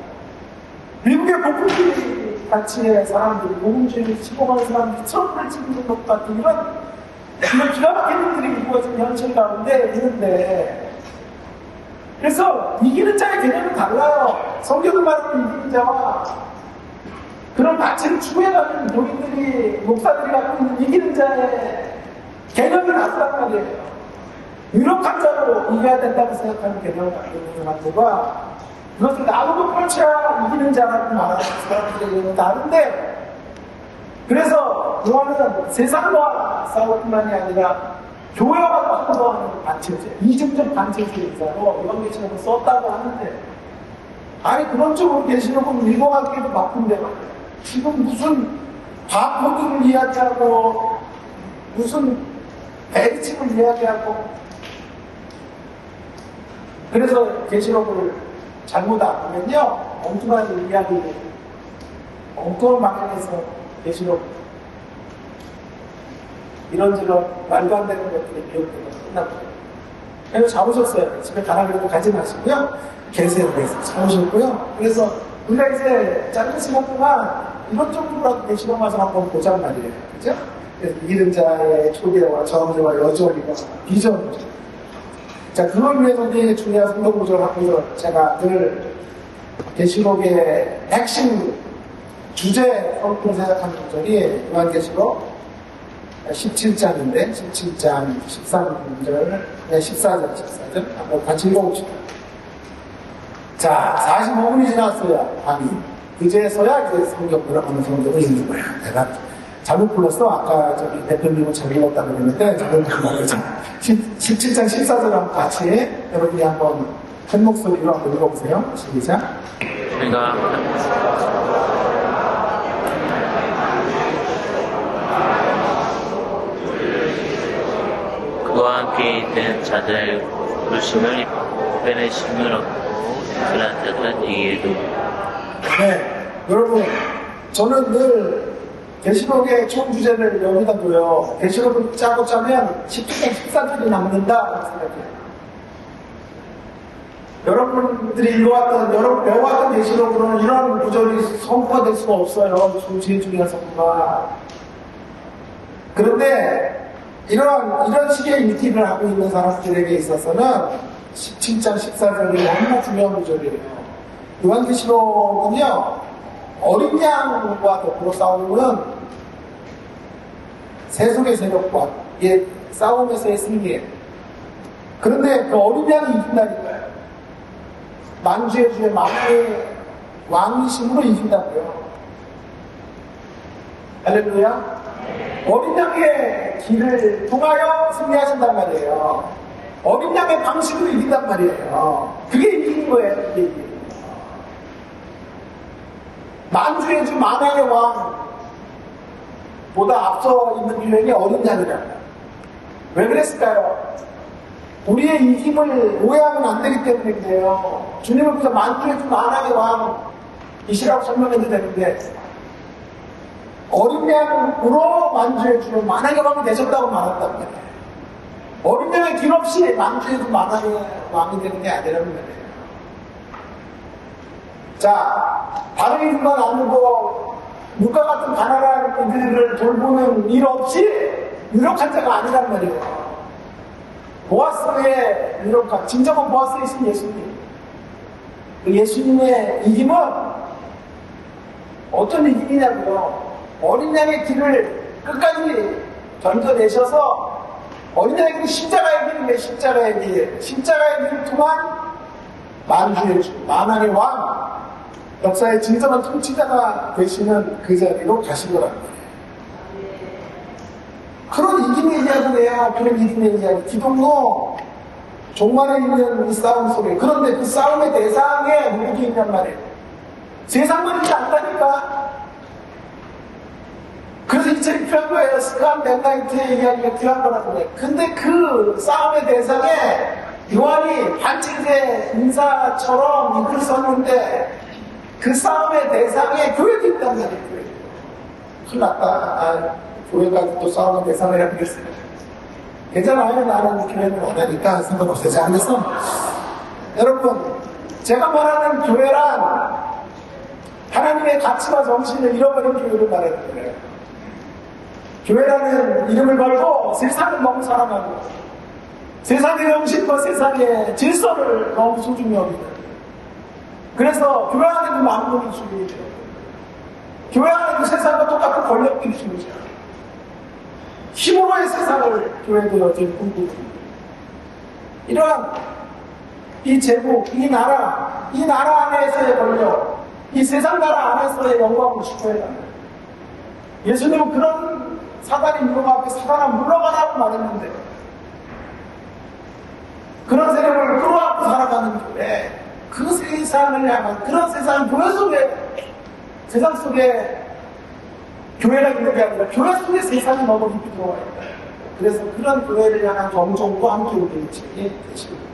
미국의 복음주의 가치의 사람들이 복음주의 시공하는 사람들이 트럼프를 찍는 것 같은 이런 기가 막힌 일들이 이루어진 현실 가운데 있는데 그래서 이기는 자의 개념이 달라요. 성경을 말하는 이기는 자와 그런 가치를 추구해가는 교인들이 목사들이 갖고 있는 이기는 자의 개념이 다르단 말이에요. 유력한 자로 이겨야 된다고 생각하는 개념을 갖고 있는 사람들과 그것을 나누고 펼쳐야 이기는 자라고 말하는 사람들에게는 다른데 그래서 요한은 세상과 싸울 뿐만이 아니라 교회와 싸우는 반체제, 이중적 반체제 인사로 이런 계시록을 썼다고 하는데 아니 그런 쪽으로 계시록은 읽어가기도 바쁜데 지금 무슨 바코드를 이야기하고 무슨 베리칩을 이야기하고 그래서 계시록을 잘못 알면요 엉뚱한 이야기를 엉뚱한 방향에서 계시록 이런저런 말도 안 되는 것들이 기억되고 끝납니다. 그래서 잡으셨어요. 집에 가라 그래도 가지 마시고요. 계세요. 그래서 잡으셨고요. 그래서 우리가 이제 짧은 시간 동안 이런 정도라도 계시록 맛을 한번 보자는 말이에요. 그죠? 그래서 이기는 자의 초대와 저항자와 여정이가 비전이죠. 자, 그걸 위해서 우리 중요한 성경 구절을 하면서 제가 늘 계시록의 핵심 주제 성경 생각하는 구절이 요한계시록 17장인데 17장 13절 14절 한번 같이 읽어봅시다. 자 45분이 지났어요. 밤이 그제서야 이제 성경 들어가는 성경을 읽는 거야. 내가 잘못 불렀어. 아까 저기 대표님은 잘 불렀다고 그랬는데 잘못 불렀죠. 17장 14절 한번 같이 여러분이 한번 큰 목소리로 한번 읽어보세요. 시작. 내가 그와 함께 있는 자들 부르심을 입고 빼내심을 얻고 그들한테 이에도 네, 여러분 저는 늘 계시록의 총 주제를 여기다 둬요. 계시록을 짜고 짜면 17장 14절이 남는다라고 생각해요. 여러분들이 읽어왔던, 여러분 배워왔던 계시록으로는 이런 구절이 선포될 수가 없어요. 제주기가 선포가. 그런데 이런 식의 유티를 하고 있는 사람들에게 있어서는 17장 14절이 너무나 중요한 구절이에요. 요한계시록은요, 어린 양과 더불어 싸우는 세속의 세력과 싸움에서의 승리예요. 그런데 그 어린 양이 이긴다니까요. 만주의 주의 만주의 왕이심으로 이긴다고요. 할렐루야. 어린 양의 길을 통하여 승리하신단 말이에요. 어린 양의 방식으로 이긴단 말이에요. 그게 이기는 거예요. 그게 이기는 거예요. 만주의 주 만왕의 왕보다 앞서 있는 유형이 어린 양이라고. 왜 그랬을까요? 우리의 이김을 오해하면 안 되기 때문인데요. 주님을 그래서 만주의 주 만왕의 왕이시라고 설명해도 되는데 어린 양으로 만주의 주 만왕의 왕이 되셨다고 말한단 말이에요. 어린 양의 길 없이 만주의 주 만왕의 왕이 되는 게 아니라는 말이에요. 자, 다른 일만 나누고 누가 같은 가난한 이들을 돌보는 일 없이 유력한 자가 아니란 말이에요. 보아스의 유력한, 진정한 보아스이신 예수님. 그 예수님의 이김은 어떤 이김이냐고요. 어린 양의 길을 끝까지 견뎌내셔서 어린 양의 길이 십자가의 길인데 십자가의 길, 십자가의 길을 통한 만주의 주, 만왕의 왕, 역사의 진정한 통치자가 되시는 그 자리로 가신 거란 말이에요. 그런 이김의 이야기예요. 그런 이김의 이야기. 기독로 종말에 있는 이 싸움 속에. 그런데 그 싸움의 대상에 누구도 있냔 말이에요. 세상만 있지 않다니까. 그래서 이 책이 필요한 거예요. 스칸 벤나이트의 이야기가 필요한 거라고 해요. 근데 그 싸움의 대상에 요한이 반칙의 인사처럼 이글 썼는데 그 싸움의 대상에 교회도 있단 말이에요. 큰일 났다. 교회가 또 싸움의 대상을 해야 되겠어요. 괜찮아요. 나는 교회는 안 하니까 상관없어요. 자, 그래서 여러분, 제가 말하는 교회란 하나님의 가치와 정신을 잃어버린 교회를 말하는 거예요. 교회라는 이름을 걸고 세상을 너무 사랑하고 세상의 정신과 세상의 질서를 너무 소중히 여기는. 그래서 교회 안에 그 만물이 주님이죠. 교회 안에 그 세상과 똑같은 권력들이 주님이죠. 힘으로의 세상을 교회도 여전히 꿈꾸고 이러한 이 제국, 이 나라 안에서의 권력, 이 세상 나라 안에서의 영광을 추구해야 합니다. 예수님은 그런 사단이 물러가고 사단아 물러가라고 말했는데 그런 세력을 끌어안고 살아가는 교회, 그 세상을 향한 그런 세상 교회 속에 세상 속에 교회가 있는 게 아니라 교회 속에 세상이 너무 깊이 들어와 있다. 그래서 그런 교회를 향한 경종과 함께 우리는 책이 되십니다.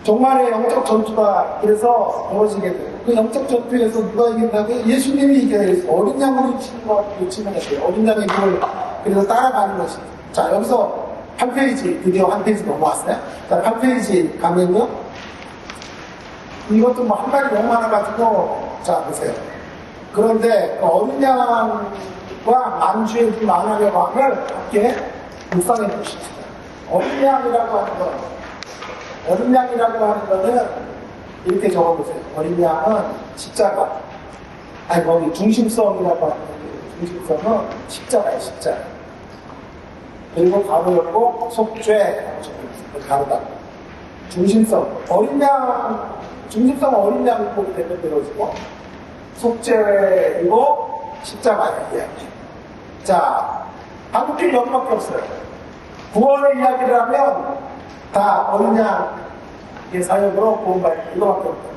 정말의 영적 전투가 그래서 벌어지게 돼요. 그 영적 전투에서 누가 이긴다고? 예수님이 이겨야 돼요. 어린 양으로 놓치면 돼요. 어린 양의 길을 그래서 따라가는 것이죠. 자, 여기서 한 페이지, 드디어 한 페이지 넘어왔어요. 자, 한 페이지 가면요. 이것도 뭐 한 마리 너무 많아가지고, 자, 보세요. 그런데 그 어린 양과 만주의 그 만왕의 왕을 함께 묵상해 보십시다. 어린 양이라고 하는 거는 이렇게 적어보세요. 어린 양은 십자가. 아니, 거기 중심성이라고 하는 거. 중심성은 십자가예요, 십자가. 그리고 가로 열고 속죄. 가로다. 중심성. 중심성은 어린 양을 보게 되면 되어지고 속죄이고 십자가예요. 자, 한국길 여기밖에 없어요. 구원의 이야기를 하면 다 어린 양의 사역으로 구원받는 이거밖에 없어요.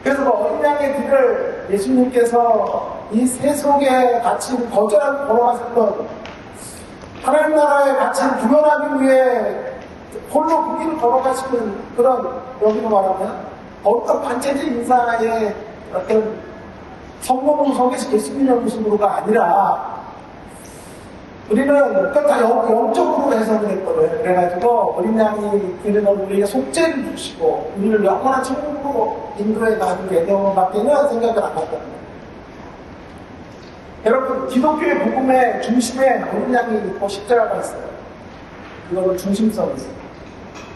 그래서 그 어린 양의 길을 예수님께서 이 세속의 가치를 거절하고 걸어가셨던 하나님 나라의 가치를 구현하기 위해 홀로 그 길을 걸어가시는 그런, 여기로 말하면 어떤 반체제 인사의 어떤 성공으로 속에서 예수님의 모습으로가 아니라 우리는 다 영적으로 해석을 했거든요. 그래가지고 어린 양이 길을 걸어 우리에게 속죄를 주시고 우리를 영원한 천국으로 인도해 가는 개념밖에는 생각을 안 했거든요. 여러분, 기독교의 복음의 중심에 어린 양이 있고 십자가가 있어요. 그거는 중심성이 있어요.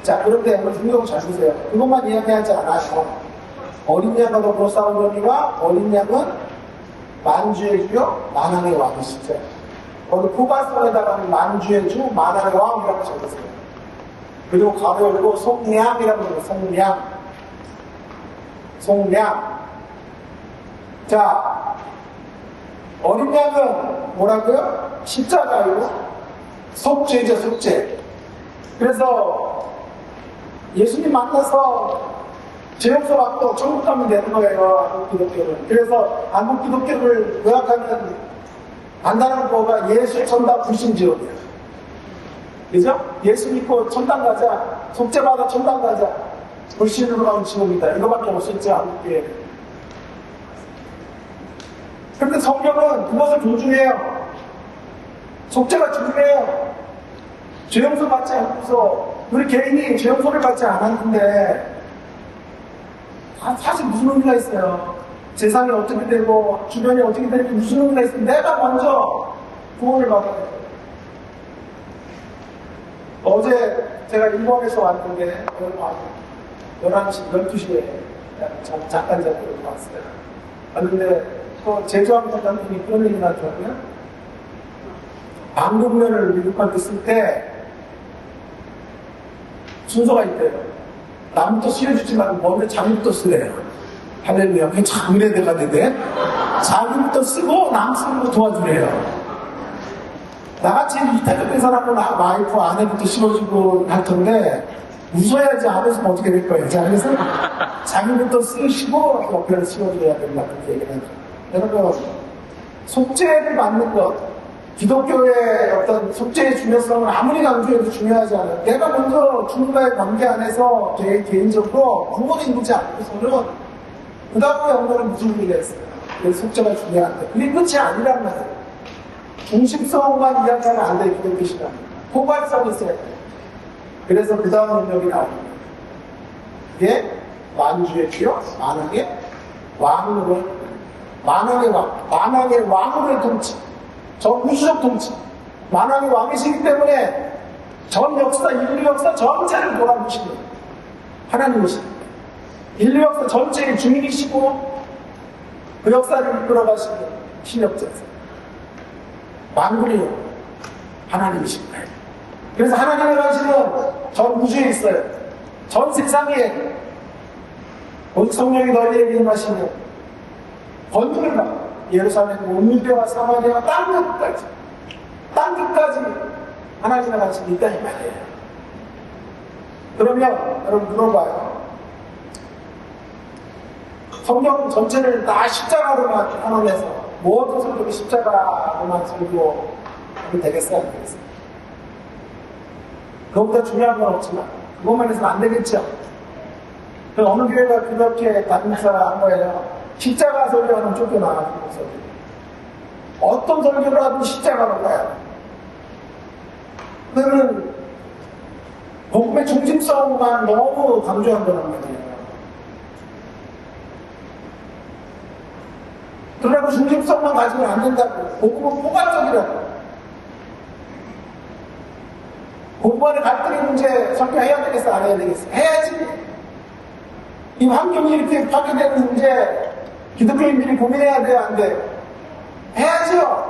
자, 그런데 오늘 중요한 잘 보세요. 그것만 이야기하지 않아서 어린 양과 더불어 싸우려니와 어린 양은 만주의 주요 만왕의 왕이시죠. 거기 포괄선에다가는 만주의 주 만왕의 왕이라고 적었어요. 그리고 가로 열고 송량이라고 적어요. 송량. 자, 어린 양은 뭐라고요? 십자가이고 속죄죠, 속죄. 그래서 예수님 만나서 죄용서 받고 천국 가면 되는 거예요, 한국 기독교는. 그래서 한국 기독교를 요약하면 간단한 거가 예수, 천당, 불신지옥이에요. 그죠? 예수 믿고 천당 가자, 속죄받아 천당 가자, 불신으로 가면 지옥이다. 이거밖에 없었죠, 한국교회는. 그런데 성경은 그것을 존중해요. 속죄가 중요해요. 죄용서 받지 않고서 우리 개인이 죄용서를 받지 않았는데 사실 무슨 의미가 있어요? 세상이 어떻게 되고 주변이 어떻게 되는지 무슨 의미가 있어요? 내가 먼저 구원을 받아야 돼요. 어제 제가 일본에서 왔는데 11시, 12시에 잠깐 잡고 왔어요. 왔는데 또 제주항공단 분이 그런 얘기 나더라고요. 방독면을 미국한테 쓸 때 순서가 있대요. 남부터 씌워주지 말고 먼저 자기부터 쓰래요. 할렐루야. 그게 참 은혜가 되는데 자기부터 쓰고 남 쓰는 거 도와주래요. 나같이 이태적인 사람은 와이프 아내부터 씌워주고 할 텐데 웃어야지 안 웃으면 어떻게 될 거예요. 자, 그래서 자기부터 쓰시고 옆에를 씌워줘야 된다. 그렇게 얘기를 하죠. 여러분, 속죄를 받는 것, 기독교의 어떤 속죄의 중요성은 아무리 강조해도 중요하지 않아요. 내가 먼저 주님과의 관계 안에서 개인적으로 구원을 이루지 않고서는 그 다음에 영혼은 무슨 의미가 있어요. 그래서 속죄가 중요한데 그게 끝이 아니란 말이에요. 중심성만 이야기하면 안 돼요. 기독교 시간 포괄성이 있어야 돼요. 그래서 그 다음 능력이 나옵니다. 이게 만주의 주요 만왕의 왕으로 만왕의 왕, 만왕의 왕으로의 통치, 전 우주적 통치, 만왕의 왕이시기 때문에 전 역사, 인류 역사 전체를 돌아보시는 하나님이십니다. 인류 역사 전체의 주인이시고 그 역사를 이끌어가시는 신력자세요. 만군이요 하나님이십니다. 그래서 하나님의 관심은 전 우주에 있어요. 전 세상에 오직 성령이 너희에게 임하시며 건물을 막 예루살렘 온 유대와 사마리아와 땅끝까지 하나님의 관심이 있다 이 말이에요. 그러면 여러분 물어봐요. 성경 전체를 다 십자가로만 환원해서 모든 성경이 십자가로만 설교하면 되겠어요? 안 되겠어요? 그것보다 중요한 건 없지만 그것만 해서는 안 되겠죠? 어느 교회가 그렇게 단사를 한 거예요. 십자가 설교하면 쫓겨나가는 설교. 어떤 설교를 하든 십자가로 가야 돼. 그러면 복음의 중심성만 너무 강조한 거란 말이에요. 그러고 중심성만 가지고는 안 된다고. 복음은 포괄적이라고. 복음의 갈등의 문제 설교해야 되겠어? 안 해야 되겠어? 해야지. 이 환경이 이렇게 파괴되는 문제 기독교인들이 고민해야 돼요? 안 돼요? 해야죠.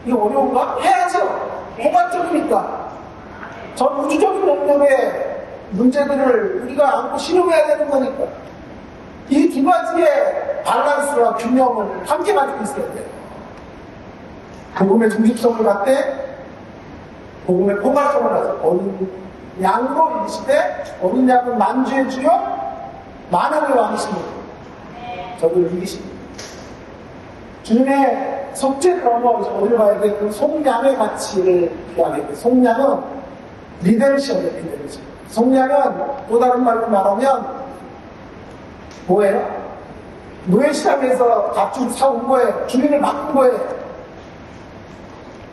이거 어려운가? 해야죠. 포괄적이니까. 전 우주적인 영역의 문제들을 우리가 안고 신용해야 되는 거니까. 이 두 가지의 밸런스와 균형을 함께 가지고 있어야 돼요. 복음의 중심성을 갖되 복음의 포괄성을 가서 어린 양으로 이기시되 어린 양은 만주의 주요 만왕의 왕이시니 저를 이기십니다. 주님의 속죄를 넘어서 어디로 가야 돼? 그 속량의 가치를 비하게 돼. 속량은 리덴션이에요, 리덴션. 속량은 또 다른 말로 말하면 뭐예요? 노예시장에서 가축 사온 거예요. 주인을 바꾼 거예요.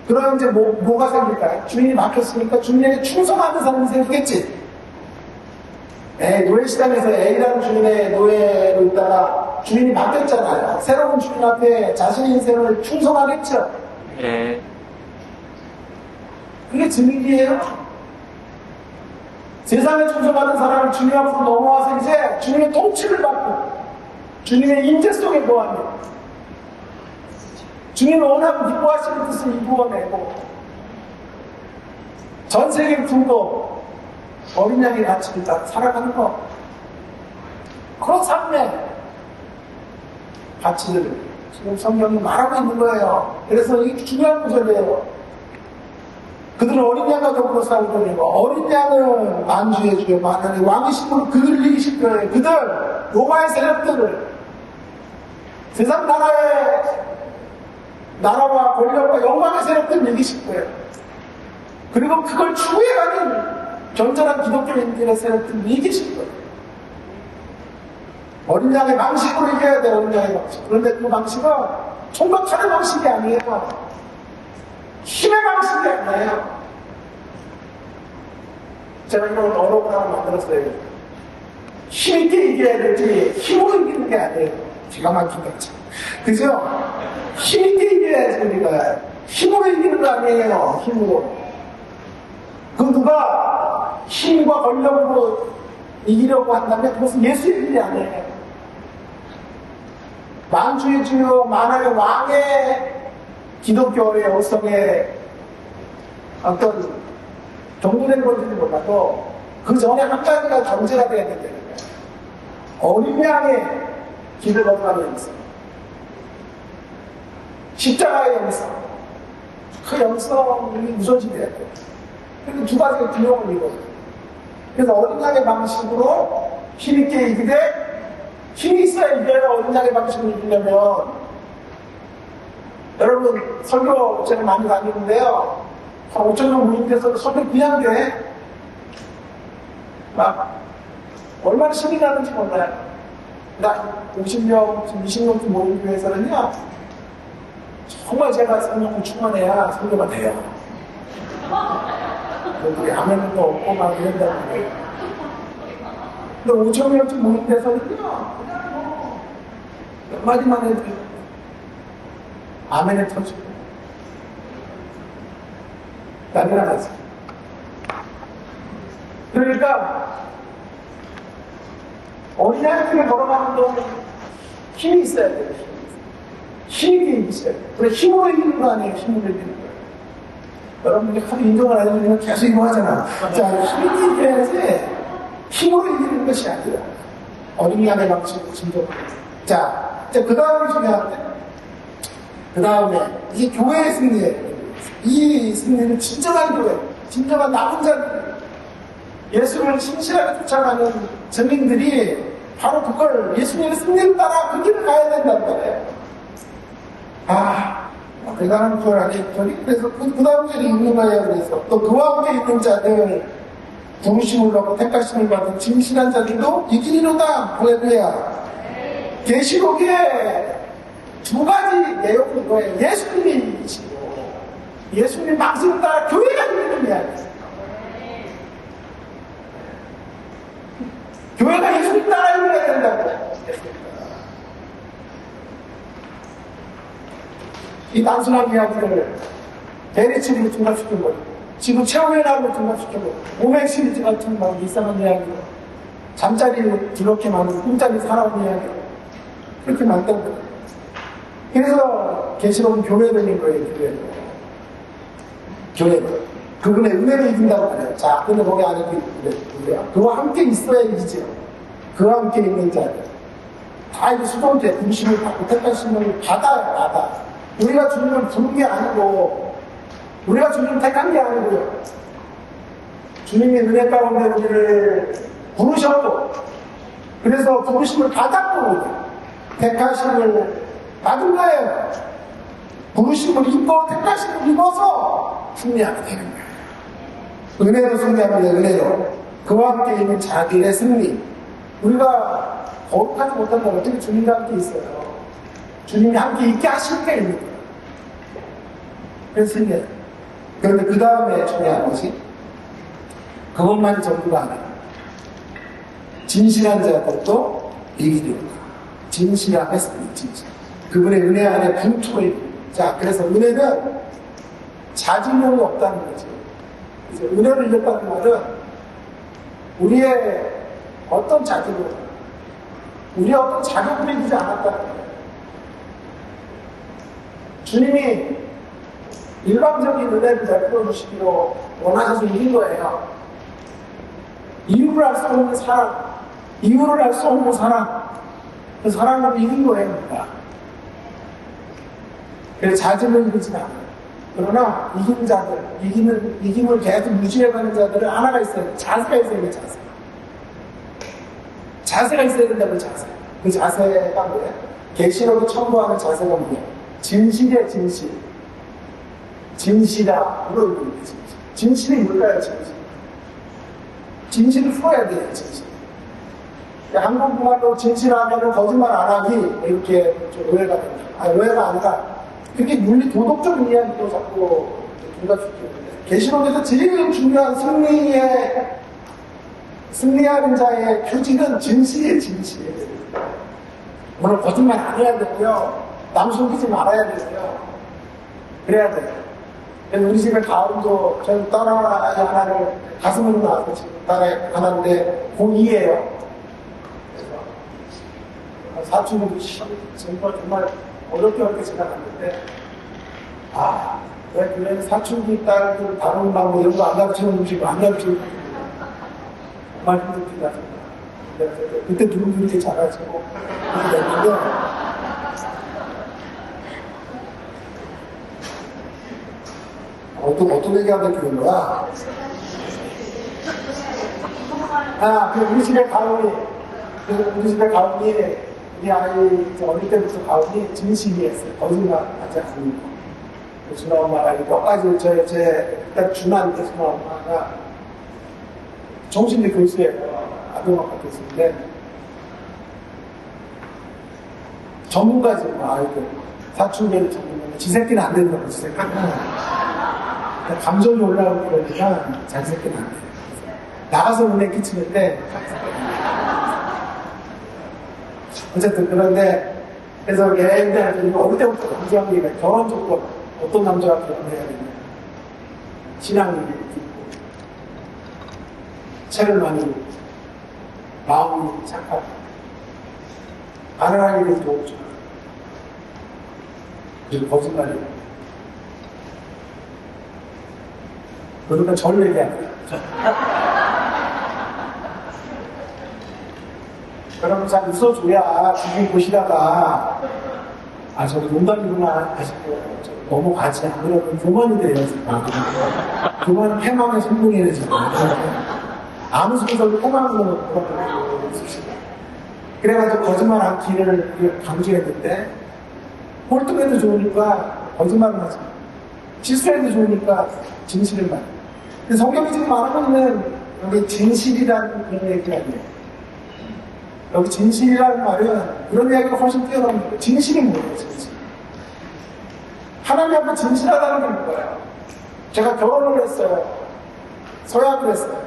그러면 이제 뭐가 생길까요? 주인이 바뀌었으니까 주인에게 충성하는 사람이 생기겠지. 노예시장에서 A라는 주인의 노예로 있다가 주인이 바뀌었잖아요. 새로운 주인 앞에 자신의 인생을 충성하겠죠. 네. 그게 증인이에요. 세상에 충성하는 사람을 주님 앞으로 넘어와서 이제 주님의 통치를 받고 주님의 임재 속에 거하며 주님이 원하고 기뻐하시는 뜻을 이루어내고 전 세계를 두고 어린 양의 가치를 따라 살아가는 것, 그런 삶의 가치를 지금 성경이 말하고 있는 거예요. 그래서 이게 중요한 구절이에요. 그들은 어린 양과 더불어 싸우더니 어린 양은 만주의 주요 만왕의 왕이심으로 그들을 이기실 거예요. 그들 로마의 세력들을 세상 나라와 권력과 영광의 세력들을 이기실 거예요. 그리고 그걸 추구해가는 견전한 기독교인들의 세력들을 이기실 거예요. 어린 양의 방식으로 이겨야 돼요. 어린 양의 방식. 그런데 그 방식은 총각하는 방식이 아니에요. 힘의 방식이 아니에요. 제가 이런 언어를 하나 만들었어요. 힘있게 이겨야 되지 힘으로 이기는 게 아니에요. 기가 막힌 거죠. 그죠? 힘있게 이겨야지 우리가. 힘으로 이기는 거 아니에요. 힘으로. 그 누가 힘과 권력으로 이기려고 한다면 그것은 예수의 일이 아니에요. 만주의 주요 만왕의 왕의 기독교의 어성의 어떤 정도된 건지는 몰라도 그 전에 한 가지가 전제가 되어야 된다는 거예요. 어린 양의 길을 걸어가는 영성, 십자가의 영성, 그 영성이 우선시돼야 돼요. 그래서 두 가지가 균형을 이루어요. 그래서 어린 양의 방식으로 힘있게 이기되 힘이 있어야 이겨요. 어린 양의 방식으로 이기려면. 여러분 설교 제가 많이 다니는데요. 한 5,000명 모임돼서 설교 그냥 돼. 막 얼마나 신이 나는지 몰라요. 나 50명, 20명쯤 모인 교회에서는요. 정말 제가 성령을 충만해야 설교가 돼요. 우리 아멘도 없고 막 이런다고 그래요. 근데 5,000명쯤 모인 데서는요. 그냥 몇 마디만 해도 아멘에 터지고 난리가 났어요. 그러니까 어린 아이들을 걸어가는 동안 힘이 있어야 돼요. 힘이 있어야 돼요. 그래 힘으로 이기는 거 아니에요. 힘으로 이기는 거예요. 여러분들이 하도 인정을 안 해주면 계속 이거 하잖아. 자, 힘이 이겨야지 힘으로 이기는 것이 아니라 어린 양의 방식으로 진정을 해요. 자, 그 다음이 중요한데 그 다음에 이게 교회의 승리예요. 이 승리는 진정한 교회, 진정한 남은 자들, 예수를 신실하게 쫓아가는 증인들이 바로 그걸 예수님의 승리를 따라 그 길을 가야 된다는 거예요. 대단한 걸 아니더니 그래서 그 다음 절이 있는 거예요. 그래서 또 그와 함께 있는 자들, 부르심을 받고 택하심을 받은 진실한 자들도 이기리로다. 할렐루야. 계시록에 두 가지 내용이 이거예요. 예수님이 이기시고 예수님 방식을 따라 교회가 이기는 이야기예요. 교회가 예수님 따라 이겨야 된다고. 이 단순한 이야기를 대리치기로 중단시킨 거예요. 지금 체험해나고 중단시킨 거예요. 오맥시리즈 같은 막 이상한 이야기로 잠자리를 그렇게 많은 꿈자리 살아온 이야기로 그렇게 만든 거예요. 그래서 계시록은 교회들인 거예요. 교회들. 그분의 은혜를 이긴다고 그래요. 자, 근데 거기 안에 그래요. 그와 함께 있어야 이기죠. 그와 함께 있는 자들. 다 이게 수동태, 부르심을 받고 택하심을 받아. 우리가 주님을 부른 게 아니고, 우리가 주님을 택한 게 아니고요. 주님이 은혜 가운데 우리를 부르셨고, 그래서 부르심을 받았고, 택하심을 받은 거예요. 부르심을 입고 택하심을 입어서 승리하게 되는 거예요. 은혜로 승리합니다. 은혜로. 그와 함께 있는 자기의 승리. 우리가 거룩하지 못한다면 어떻게 주님과 함께 있어요? 주님이 함께 있게 하실 게 있는 거예요. 그래서 승리해요. 그런데 그 다음에 중요한 것이 그것만이 전부가 아니에요. 진실한 자들도 이기리로다. 진실함의 승리, 진실. 그분의 은혜 안에 분투를. 자, 그래서 은혜는 자질력이 없다는 거죠. 이제 은혜를 잃었다는 말은 우리의 어떤 자질로, 우리의 어떤 자격을 이기지 않았다는 거예요. 주님이 일방적인 은혜를 베풀어 주시기로 원하셔서 이긴 거예요. 이유를 알 수 없는 사랑, 이유를 알 수 없는 사랑, 그 사랑으로 이긴 거예요. 그래서 자질을 이기진 않아요. 그러나 이긴 자들, 이김을 계속 유지해가는 자들은 하나가 있어야 돼. 자세가 있어야 돼, 자세. 자세가 있어야 된다고, 자세. 그 자세가 뭐예요? 계시록이 첨부하는 자세가 뭐예요? 진실이에요, 진실. 진실아, 이걸 부르는 진실. 진실이 뭘까요, 진실? 진실을 풀어야 돼요, 진실. 한국말로 진실하면 거짓말 안 하기, 이렇게 좀 오해가 됩니다. 오해가 아니라, 그렇게 윤리, 도덕적인 이야기도 자꾸 불가피하는데, 계시록에서 제일 중요한 승리하는 자의 표징은 진실이에요, 진실. 오늘 거짓말 안 해야 되고요. 남 속이지 말아야 되고요. 그래야 돼요. 그래서 우리 집에 가을도 저희 딸 하나를 가슴으로 낳았고, 지금 딸 하나인데, 고2예요. 그래서 사춘기도 정말 어렵게 지나갔는데, 왜 그래? 사춘기 딸들 다루는 방법 이런 거 안 가르치는 음식 안 가르치는 정말 힘들다. 그때 두루두루 자가지고 그렇게 됐는데, 어떤 얘기하면 그런 거야? 우리 집에 가은이, 우리 아이 어릴 때부터 가은이 진실이었어요. 거짓말 하지 않는 거. 준아 엄마가 몇 가지 일단 준아인데 준아 엄마가 정신대 교수예요. 아동학과 교수인데 전문가지 뭐 아이들 사춘기를 전문가. 지 새끼는 안 된다고 지 새끼는. 감정이 올라오고 그러니까 자기 새끼는 안 돼. 나가서 눈에 끼치는데 어쨌든 그런데 그래서 얘네들한테 어릴 때부터 강조한 게 결혼 조건 어떤 남자가 결혼해야 되냐 신앙이 있고 책을 많이 읽고 마음이 착하고 가능한 일이 좋죠. 그리고 거짓말이 그러니까 저를 얘기하는 그러면 잘 웃어줘야 주인 보시다가 저거 농담이구나 하시고 넘어가지 안 그러면 교만이 돼요. 교만은 패망의 선봉이네 지금. 아무 소리도 패망으로 그래가지고 거짓말 한 길을 강조했는데 꼴등해도 좋으니까 거짓말을 하지. 실수해도 좋으니까 진실을 말해. 근데 성경이 지금 말하고 있는 여기 진실이라는 그런 얘기가 아니에요. 여기 진실이라는 말은 그런 이야기가 훨씬 뛰어나는 거예요. 진실이 뭐예요, 진실? 하나님 앞에 진실하다는 게 뭐예요? 제가 결혼을 했어요. 서약을 했어요.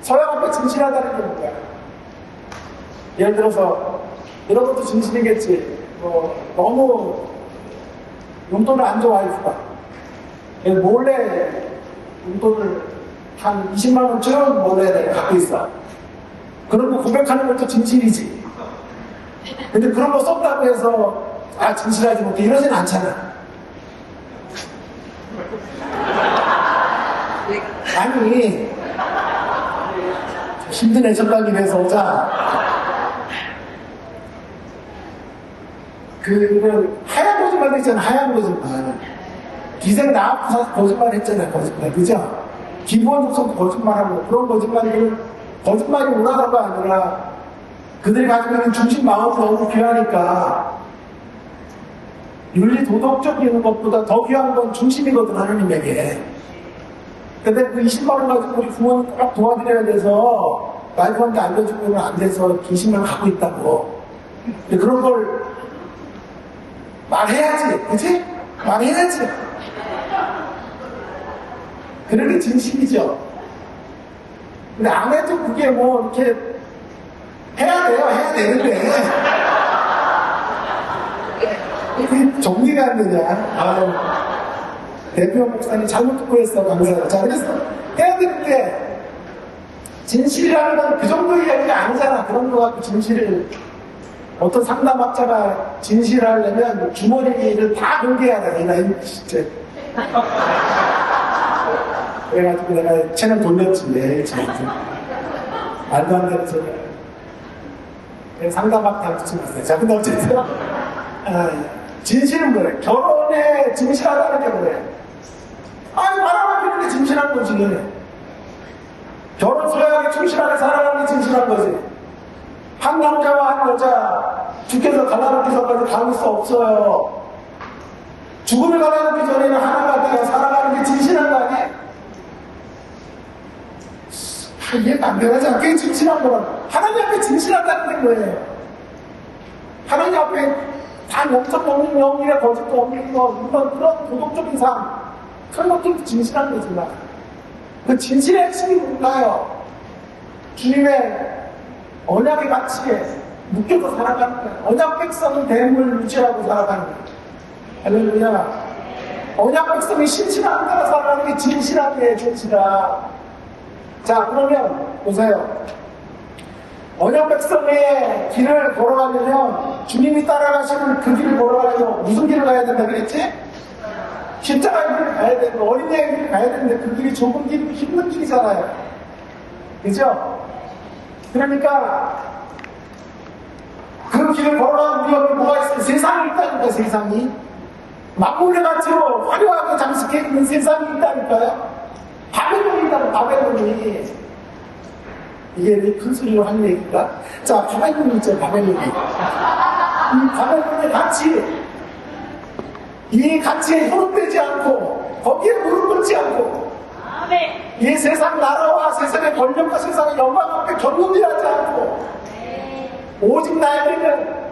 서약 앞에 진실하다는 게 뭐예요? 예를 들어서 이런 것도 진실이겠지. 너무 용돈을 안 줘, 와이프가. 몰래 용돈을 한 20만원쯤 몰래 내가 갖고 있어. 그런 거 고백하는 것도 진실이지. 근데 그런 거 썼다고 해서 진실하지 못해 이러진 않잖아. 아니 힘든 애정관계에서 오자 그 하얀 거짓말 있잖아. 하얀 거짓말. 기생 나와서 거짓말 했잖아요. 거짓말. 그죠? 기본적으로 거짓말하고 그런 거짓말들은 거짓말이 원하다가 아니라 그들이 가지고 있는 중심 마음이 너무 귀하니까 윤리 도덕적인 것보다 더 귀한 건 중심이거든, 하나님에게. 근데 그 20만 원 가지고 우리 부모님 꼭 도와드려야 돼서 와이프한테 알려주면 안 돼서 기심을 갖고 있다고. 근데 그런 걸 말해야지, 그치? 말해야지. 그런 게 진심이죠. 근데 안 해도 그게 뭐 이렇게 해야 돼요. 해야 되는데. 그게 정리가 안 되냐. 대표 목사님 잘못 듣고 했어, 강사를. 자, 그래서 해야 되는데 진실이라는 건 그 정도 이야기가 아니잖아. 그런 거 갖고 진실을 어떤 상담학자가 진실하려면 주머니를 다 공개해야 돼. 나 진짜. 그래가지고 내가 채널 돌렸지, 내 말도 안 되는 소리. 상담학자 듣지 마세요. 자, 근데 어쨌든, 진실은 뭐래? 결혼에 진실하다는 게 뭐래? 아니, 바람을 피는 게 진실한 거지. 결혼 소양에 충실하게 살아가는 게 진실한 거지. 한 남자와 한 여자, 주께서 갈라놓기 전까지 가볼 수 없어요. 죽음을 갈라놓기 전에는 하나가 되어 살아가는 게 진실한 거 아니에요? 이해가 안 되지 않게 진실한 거는 하나님 앞에 진실하다는 거예요. 하나님 앞에 다 영적 없는 영이나 거짓도 없는 거, 이런 그런 도덕적인 삶, 그런 것들도 진실한 거지만 그 진실의 핵심이 뭔가요? 주님의 언약의 가치에 묶여서 살아가는 거예요. 언약 백성은 대물 유지하고 살아가는 거예요. 할렐루야. 언약 백성이 신실한 따라 살아가는 게 진실한 게 진실한. 자, 그러면 보세요. 언약 백성의 길을 걸어가려면 주님이 따라가시는 그 길을 걸어가려면 무슨 길을 가야 된다 그랬지? 십자가의 길을 가야 되고 어린이의 길을 가야 되는데 그 길이 좁은 길이고 힘든 길이잖아요. 그죠? 그러니까 그 길을 걸어가는 우리 옆에 뭐가 있어요? 세상이 있다니까. 세상이 만물의 가치로 화려하게 장식해 있는 세상이 있다니까요. 바벨론이 있다고. 바벨론이 이게 큰 소리로 하는 얘기인가? 자, 바벨론이 있죠. 바벨론이 이 바벨론의 가치, 이 가치에 현혹되지 않고 거기에 무릎 꿇지 않고 이 세상 나라와 세상의 권력과 세상의 영광 앞에 견고하지 않고 오직 나에게는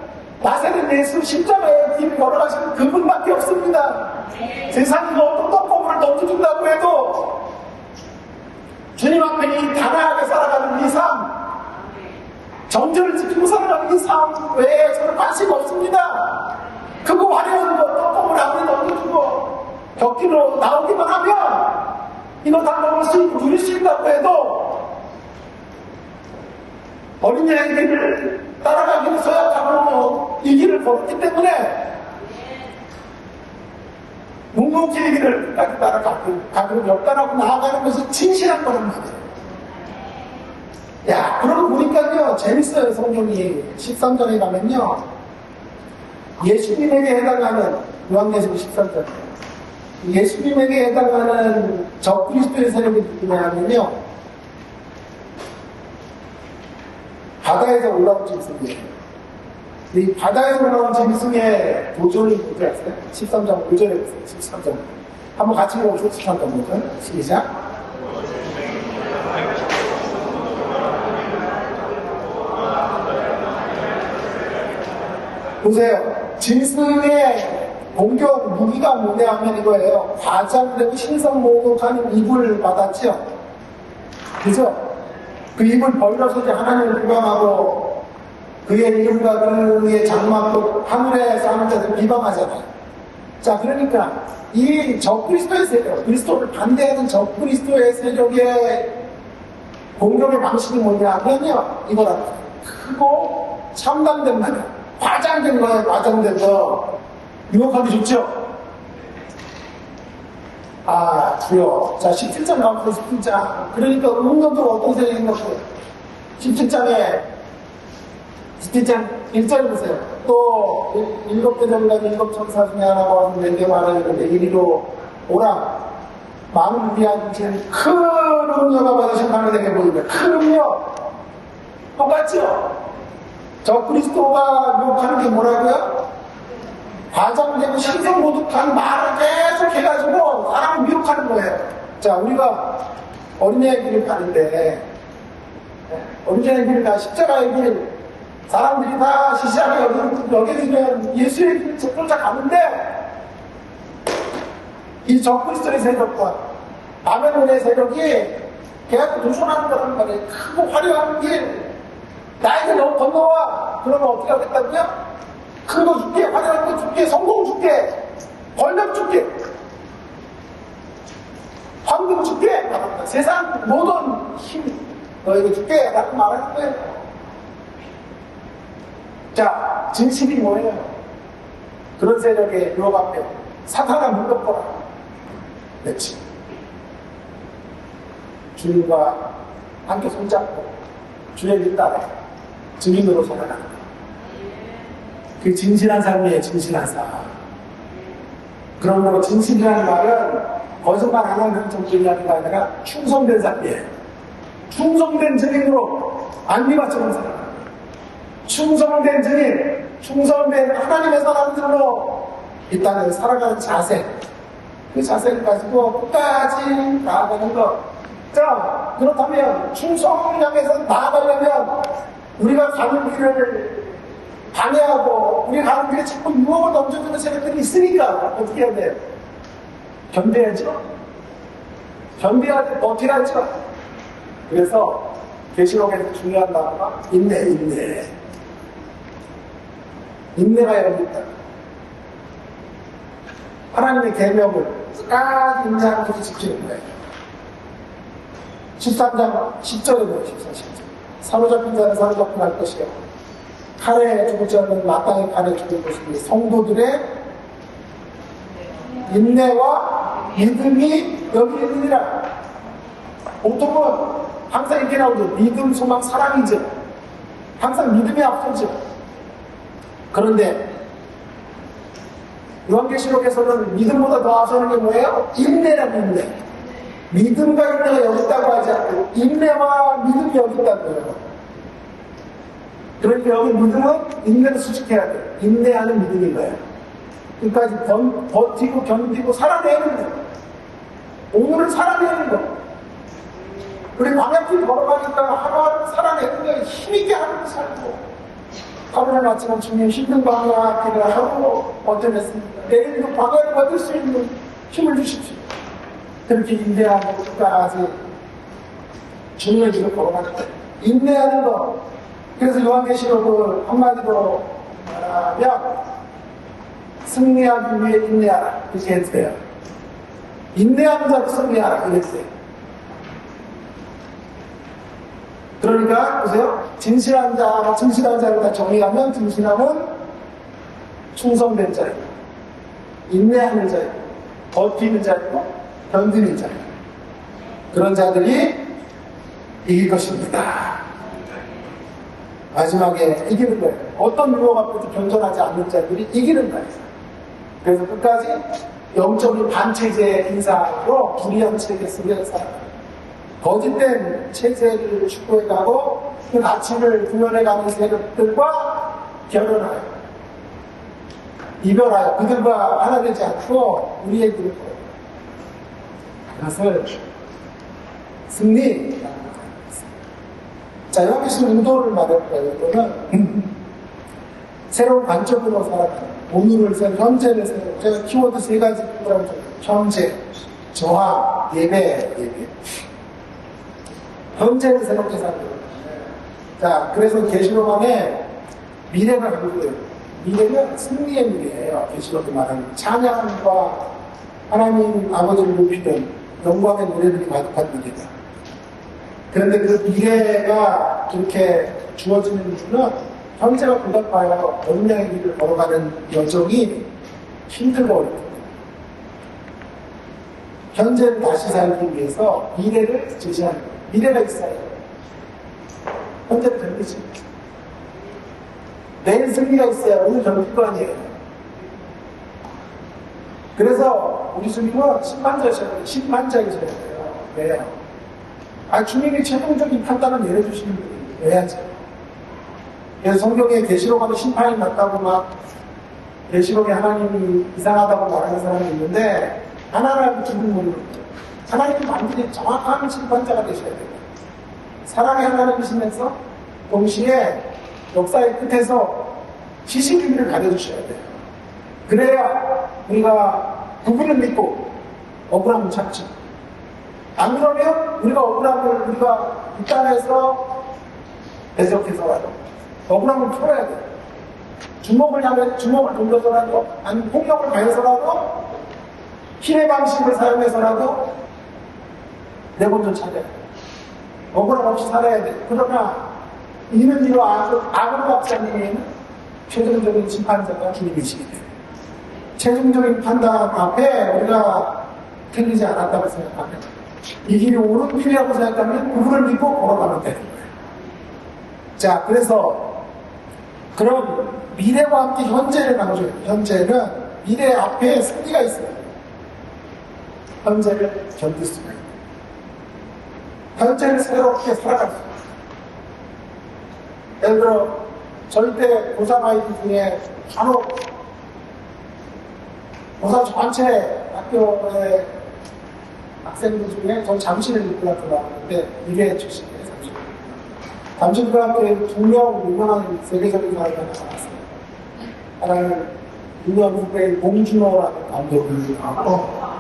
나세는 예수 십자가의 길 걸어가시는 그분밖에 없습니다. 세상이 어떤 떡고물을 던져준다고 해도 주님 앞에 이 단아하게 살아가는 이 삶, 정절을 지키고 살아가는 이 삶 외에 저는 관심 없습니다. 그거 화려한 거 떡고물 아무리 던져주고 격기로 나오기만 하면 이거 다 먹을 수 있고 누릴 수 있다고 해도 어린이의 길을 따라가기는 서약하고 이 길을 걸었기 때문에 묵묵히 이 길을 따라가고 역단하고 나아가는 것이 진실한 거란 말이에요. 야, 그러고 보니까요, 재밌어요. 성경이 13절에 가면요, 예수님에게 해당하는, 요한계시록 13절, 예수님에게 해당하는 적그리스도의 세력이 누구냐면요, 바다에서 올라온 짐승이에요. 이 바다에서 올라온 짐승의 도전이 뭔지 아세요? 13장 5절에 보세요. 13장. 한번 같이 보고 13장 5절. 시작. 보세요. 짐승의 공격 무기가 뭐냐 하면 이거예요. 과장되고 신성 모독하는 입을 받았죠. 그죠? 그 입을 벌려서 이제 하나님을 비방하고 그의 이름과 그의 장막도 하늘에서 하는 자들 비방하잖아요. 자, 그러니까 이 적그리스도의 세력, 그리스도를 반대하는 적그리스도의 세력의 공격의 방식이 뭐냐 하면요, 이거라. 크고 첨단된 말, 과장된 거예요. 과장된 거. 유혹하기 좋죠? 아, 주여. 자, 17장 나오고 17장. 그러니까 운동도 어떤 세력인 것도 17장에 17장 1절 보세요. 또 일곱 대장간 일곱 천사 중에 하나가 와서 내게 말하는데 이리로 오라. 마음을 위한 큰 음료가 받으신 하나님에게 보이면 큰 음료 똑같죠? 저 그리스도가 욕하는 게 뭐라고요? 과장되고 신성모독한 말을 계속 해가지고 사람을 미혹하는 거예요. 자, 우리가 어린이의 길을 가는데 어린이의 길을 가 십자가의 길 사람들이 다 시시하게 여기면 예수의 길을 쫓아가는데 이 적그리스도의 세력과 바벨론의 세력이 계속 도전하는 거란 말이에요. 크고 화려한 길 나에게 너무 건너와. 그러면 어떻게 하겠다고요? 큰 거 줄게, 화려한 거 줄게, 성공 줄게, 권력 줄게, 황금 줄게. 세상 모든 힘 너에게 줄게 라고 말하는 거예요. 자, 진실이 뭐예요? 그런 세력의 유혹 앞에 사탄아 물러거라. 그렇지. 주님과 함께 손잡고 주의 길 따라 증인으로 살아가는 것. 그 진실한 삶이에요. 진실한 삶. 그러므로 진실이라는 말은 거짓말 안 하는 정신이라는 게 아니라 충성된 삶이에요. 충성된 증인으로 안리바처럼 살아가는 거예요. 충성된 증인, 충성된 하나님의 사람들로 이 땅을 살아가는 자세, 그 자세를 가지고 끝까지 나아가는 것. 자, 그렇다면 충성을 향해서 나아가려면 우리가 가는 길을 방해하고 우리가 가는 길에 자꾸 유혹을 던져주는 세력들이 있으니까 어떻게 해야 돼요? 견뎌야죠. 견뎌야 돼. 버텨야죠. 그래서 계시록에서 중요한 단어가 인내. 인내가 여기 있다. 하나님의 계명을 끝까지 인내하는 것이 지키는 거예요. 13장 10절에 보여요. 14, 10절. 사로잡힌 자는 사로잡힌 할 것이요. 칼에 죽을지 않는 마땅히 칼에 죽을 것이니 성도들의 인내와 믿음이 여기 있느니라. 보통은 항상 이렇게 나오죠. 믿음, 소망, 사랑이죠. 항상 믿음이 앞서죠. 그런데 요한계시록에서는 믿음보다 더 앞서는 게 뭐예요? 인내라는 인내. 믿음과 인내가 여기 있다고 하지 않고 인내와 믿음이 여기 있다는 거예요. 그러니까 여기 믿음은 인내를 수직해야 돼요. 인내하는 믿음인 거예요. 끝까지 버티고 견디고 살아내는 거. 오늘은 살아내는 거. 우리 광야길 걸어가니까 하루하루 살아내는 거예요. 힘있게 하루를 살고. 하루를 마치면 주님 힘든 광야길을 하루 버텨냈습니다. 내일도 광야를 버틸 수 있는 힘을 주십시오. 그렇게 인내하고 끝까지 주님의 길을 걸어가는 거예요. 인내하는 거. 그래서 요한계시록을 한마디로 말하면 승리하기 위해 인내하라. 이렇게 했어요. 인내하는 자로 승리하라. 이랬어요. 그러니까 보세요. 진실한 자를 다 정의하면 진실함은 충성된 자이고 인내하는 자이고 버티는 자이고 견디는 자이고 그런 자들이 이길 것입니다. 마지막에 이기는 거예요. 어떤 유혹 앞에도 견전하지 않는 자들이 이기는 거예요. 그래서 끝까지 영적인 반체제 인사로 불의한 체제 속에서 살아가요. 거짓된 체제를 축구해가고 그 가치를 구현해가는 세력들과 결혼하여 이별하여 그들과 하나 되지 않고 우리의 길을 걸어요. 그것을 승리. 자, 여기서 의도를 말해볼까요? 의도는 새로운 관점으로 살아가는 오늘을 새로, 현재를 새로. 제가 키워드 3가지 표현을 좀 현재, 저항, 예배. 현재를 새롭게 살고. 자, 그래서 계시록 안에 미래가 그거예요. 미래는 승리의 미래예요. 계시록이 말하는 찬양과 하나님 아버지를 높이는 영광의 노래들이 가득한 미래다. 그런데 그 미래가 그렇게 주어지는 이유는 현재가 고달파요. 어린양의 길을 걸어가는 여정이 힘들고 어렵거든요. 현재를 다시 살기 위해서 미래를 제시하는 거예요. 미래가 있어요. 현재를 견디지. 내일 승리가 있어야 오늘 견딜 거 아니에요. 그래서 우리 주님은 심판자이셔야 돼요. 왜요? 주님이 최종적인 판단을 내려주시는 분이 해야죠. 그래서 성경에 계시록하는 심판이 났다고 막 계시록에 하나님이 이상하다고 말하는 사람이 있는데 하나님을 두분 모르는 거죠. 하나님은 반드시 정확한 심판자가 되셔야 돼요. 사랑의 하나님이시면서 동시에 역사의 끝에서 시시비비를 가려주셔야 돼요. 그래야 우리가 그분을 믿고 억울함을 참죠. 안 그러면 우리가 억울함을 우리가 이 땅에서 대적해서라도 억울함을 풀어야 돼요. 주먹을 향해 주먹을 돌려서라도 아니면 폭력을 가해서라도 힘의 방식을 사용해서라도 내 먼저 찾아야 돼요. 억울함 없이 살아야 돼요. 그러나 이는 이로 악을 받지 않는 최종적인 심판자가 주님이시기 때문에 최종적인 판단 앞에 우리가 틀리지 않았다고 생각하면 이 길이 옳은 길이라고 생각하면 그분을 믿고 걸어가면 되는 거예요. 자, 그래서 그런 미래와 함께 현재를 강조해요. 현재는 미래 앞에 승리가 있어요. 현재를 견딜 수가 있어요. 현재를 새롭게 살아갈 수 있어요. 예를 들어 저희 때 고3 아이들 중에 간혹 고3 전체 학교의 학생들 중에 전 잠실을 고등학교 나왔는데 미래 출신이에요. 잠실고등학교에 2명 유명한 세계적인 사람이 하나 나왔어요. 하나는 2년 후배인 봉준호라는 감독이 나왔고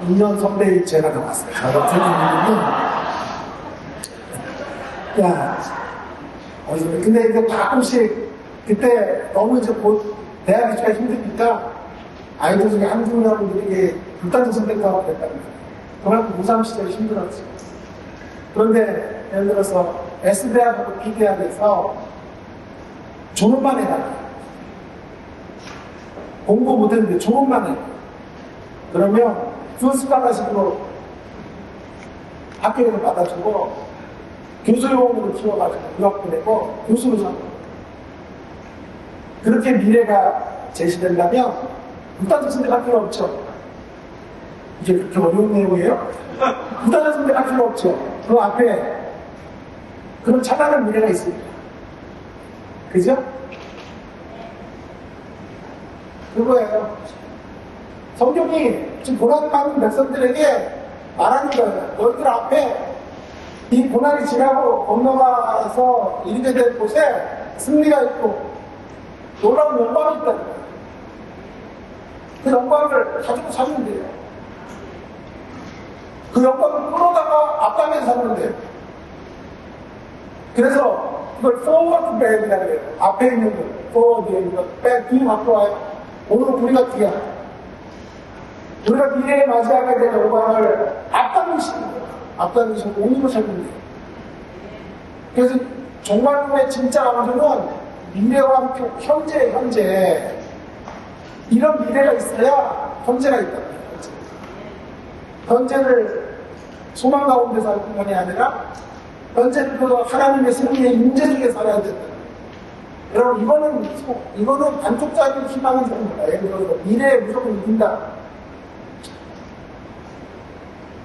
2년 선배인 제가 나왔어요. 저 같은 경우는 근데 이제 가끔씩 그때 너무 이제 곧 대학이 좀 힘드니까 아이들 중에 한두 명들이 극단적 선택을 하고 그랬다는 거예요. 그만큼 고3 시절이 힘들었죠. 그런데 예를 들어서 S대학하고 B대학에서 졸업만 해달라. 공부 못했는데 졸업만 해. 그러면 교수과가식으로 학교에서 받아주고 교수용으로 키워가지고 유학 보내고 교수로 잡고 그렇게 미래가 제시된다면 극단적 선택할 필요 없죠. 이게 그렇게 어려운 내용이에요? 극단적 선택할 필요 없죠. 그 앞에 그런 찬란한 미래가 있습니다. 그죠? 그거예요. 성경이 지금 고난받는 백성들에게 말하는 거예요. 너희들 앞에 이 고난이 지나고 건너가서 이르게 될 곳에 승리가 있고 놀라운 영광이 있다는 거예요. 그 영광을 가지고 사면 돼요. 그 영광을 끌어다가 앞당겨서 사면 돼요. 그래서 그걸 forward back이라고 해요. 앞에 있는 거, forward에 있는 거, back 뒤로 갖고 와요. 오늘은 우리가 뒤야. 우리가 미래에 맞이하게 될 영광을 앞당기시는 거예요. 앞당기시고 오늘로 살면 돼요. 그래서 종말론의 진짜 왕조는 미래와 함께 현재 이런 미래가 있어야 현재가 있다. 현재를 소망 가운데 살 뿐만이 아니라 현재를 하나님의 승리의 임재 속에 살아야 된다. 여러분 이거는 반쪽짜리 희망은 됩니다. 예를 들어서 미래에 무조건 이긴다.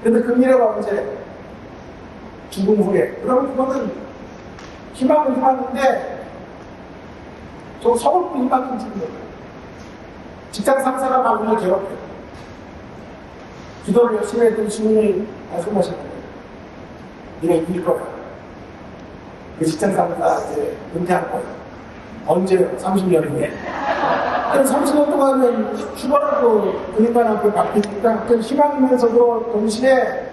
근데 그 미래가 언제? 죽음 후에. 그러면 그거는 희망은 희망인데 저 서글픈 희망인 지금 직장 상사가 마음을 괴롭혀요. 기도를 열심히 했더니 주님이 말씀하셨는데 네가 이길 거야. 그 직장 상사 이제 은퇴할 거야. 언제? 30년 후에. 30년 동안은 휴가라도 그 인간 앞에 맡기니까 그 희망이면서도 동시에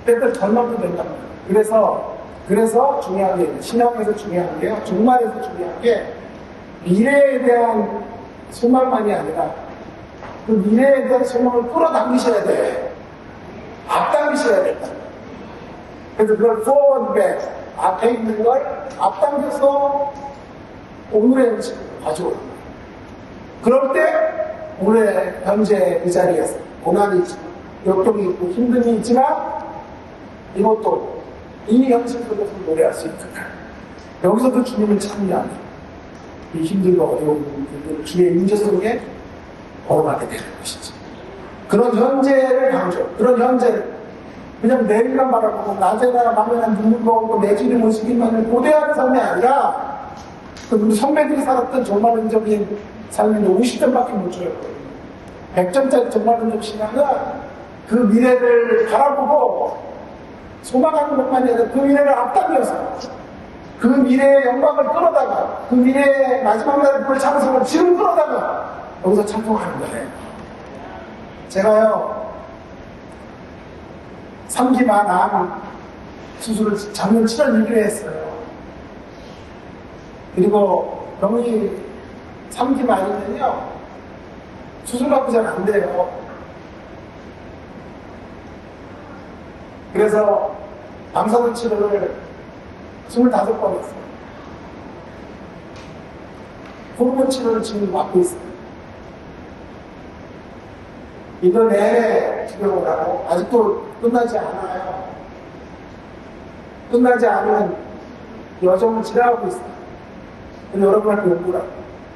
때때로 절망도 된답니다. 그래서 중요한 게 신앙에서 중요한 게요. 종말에서 중요한 게 미래에 대한 소망만이 아니라 그 미래에 대한 소망을 끌어당기셔야 돼. 앞당기셔야 된다. 그래서 그걸 forward back, 앞에 있는 걸 앞당겨서 오늘의 음식을 가져오는 거예요. 그럴 때 오늘 현재 이 자리에서 고난이 있고 역경이 있고 힘듦이 있지만 이것도 이 현실 속에서 노래할 수 있다. 여기서도 주님을 찬양합니다. 이 힘들고 어려운 일들을 주의 임재 속에 걸어가게 되는 것이죠. 그런 현재를 강조, 그런 현재를 그냥 내일만 바라보고 낮에나 밤에나 눈물 먹고 내주를 모시기만을 고대하는 삶이 아니라 그 우리 선배들이 살았던 종말론적인 삶인데 50점밖에 못 줘요. 100점짜리 종말론적 신앙은 그 미래를 바라보고 소망하는 것만이 아니라 그 미래를 앞당겨서 그 미래의 영광을 끌어다가 그 미래의 마지막 날의 불의 찬송을 지금 끌어다가 여기서 찬송하는 거예요. 제가요 3기 만암 수술을 작년 7월 1일에 했어요. 그리고 병이 3기 말이면요 수술받고 잘 안 돼요. 그래서 방사선 치료를 25번 했어요. 호르몬 치료를 지금 받고 있어요. 이거 내내 치료하고 아직도 끝나지 않아요. 끝나지 않은 여정을 지나가고 있어요. 근데 여러분한테 용구라고.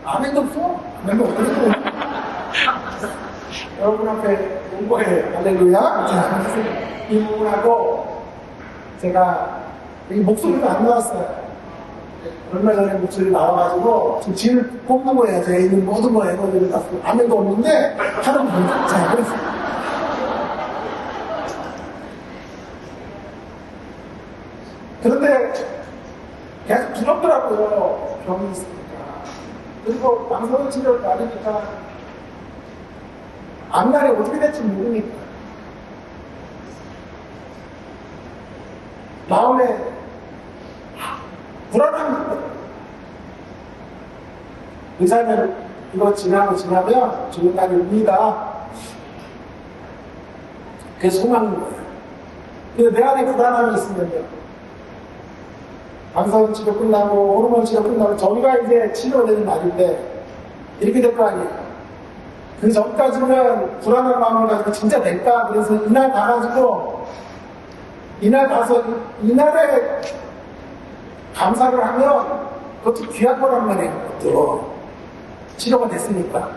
아멘도 없어? 아멘도 없어? 여러분 앞에 용구해요. 할렐루야. 이 부분하고 제가 목소리도 안 나왔어요. 얼마 전에 목소리 나와가지고 지금 진을 뽑는 거예요. 제가 있는 모든 거 에너지를 다 쓰고 아멘도 없는데 하는 겁니다. 자, 그래서 그런데 계속 두렵더라고요. 병이 있으니까. 그리고 방사선 치료를 받으니까 앞날이 어떻게 될지 모르니까 마음에 불안한 거예요. 의사는 이거 지나면 죽는 날이 옵니다. 그게 소망인 거예요. 근데 내 안에 불안함이 있으면요. 방사선 치료 끝나고 호르몬 치료 끝나고 저희가 이제 치료되는 날인데 이렇게 될 거 아니에요. 그 전까지는 불안한 마음을 가지고 진짜 될까? 그래서 이날 가가지고 이날 가서 이날에 감사를 하면 그것도 귀한 거란 말이에요. 그것도 치료가 됐으니까.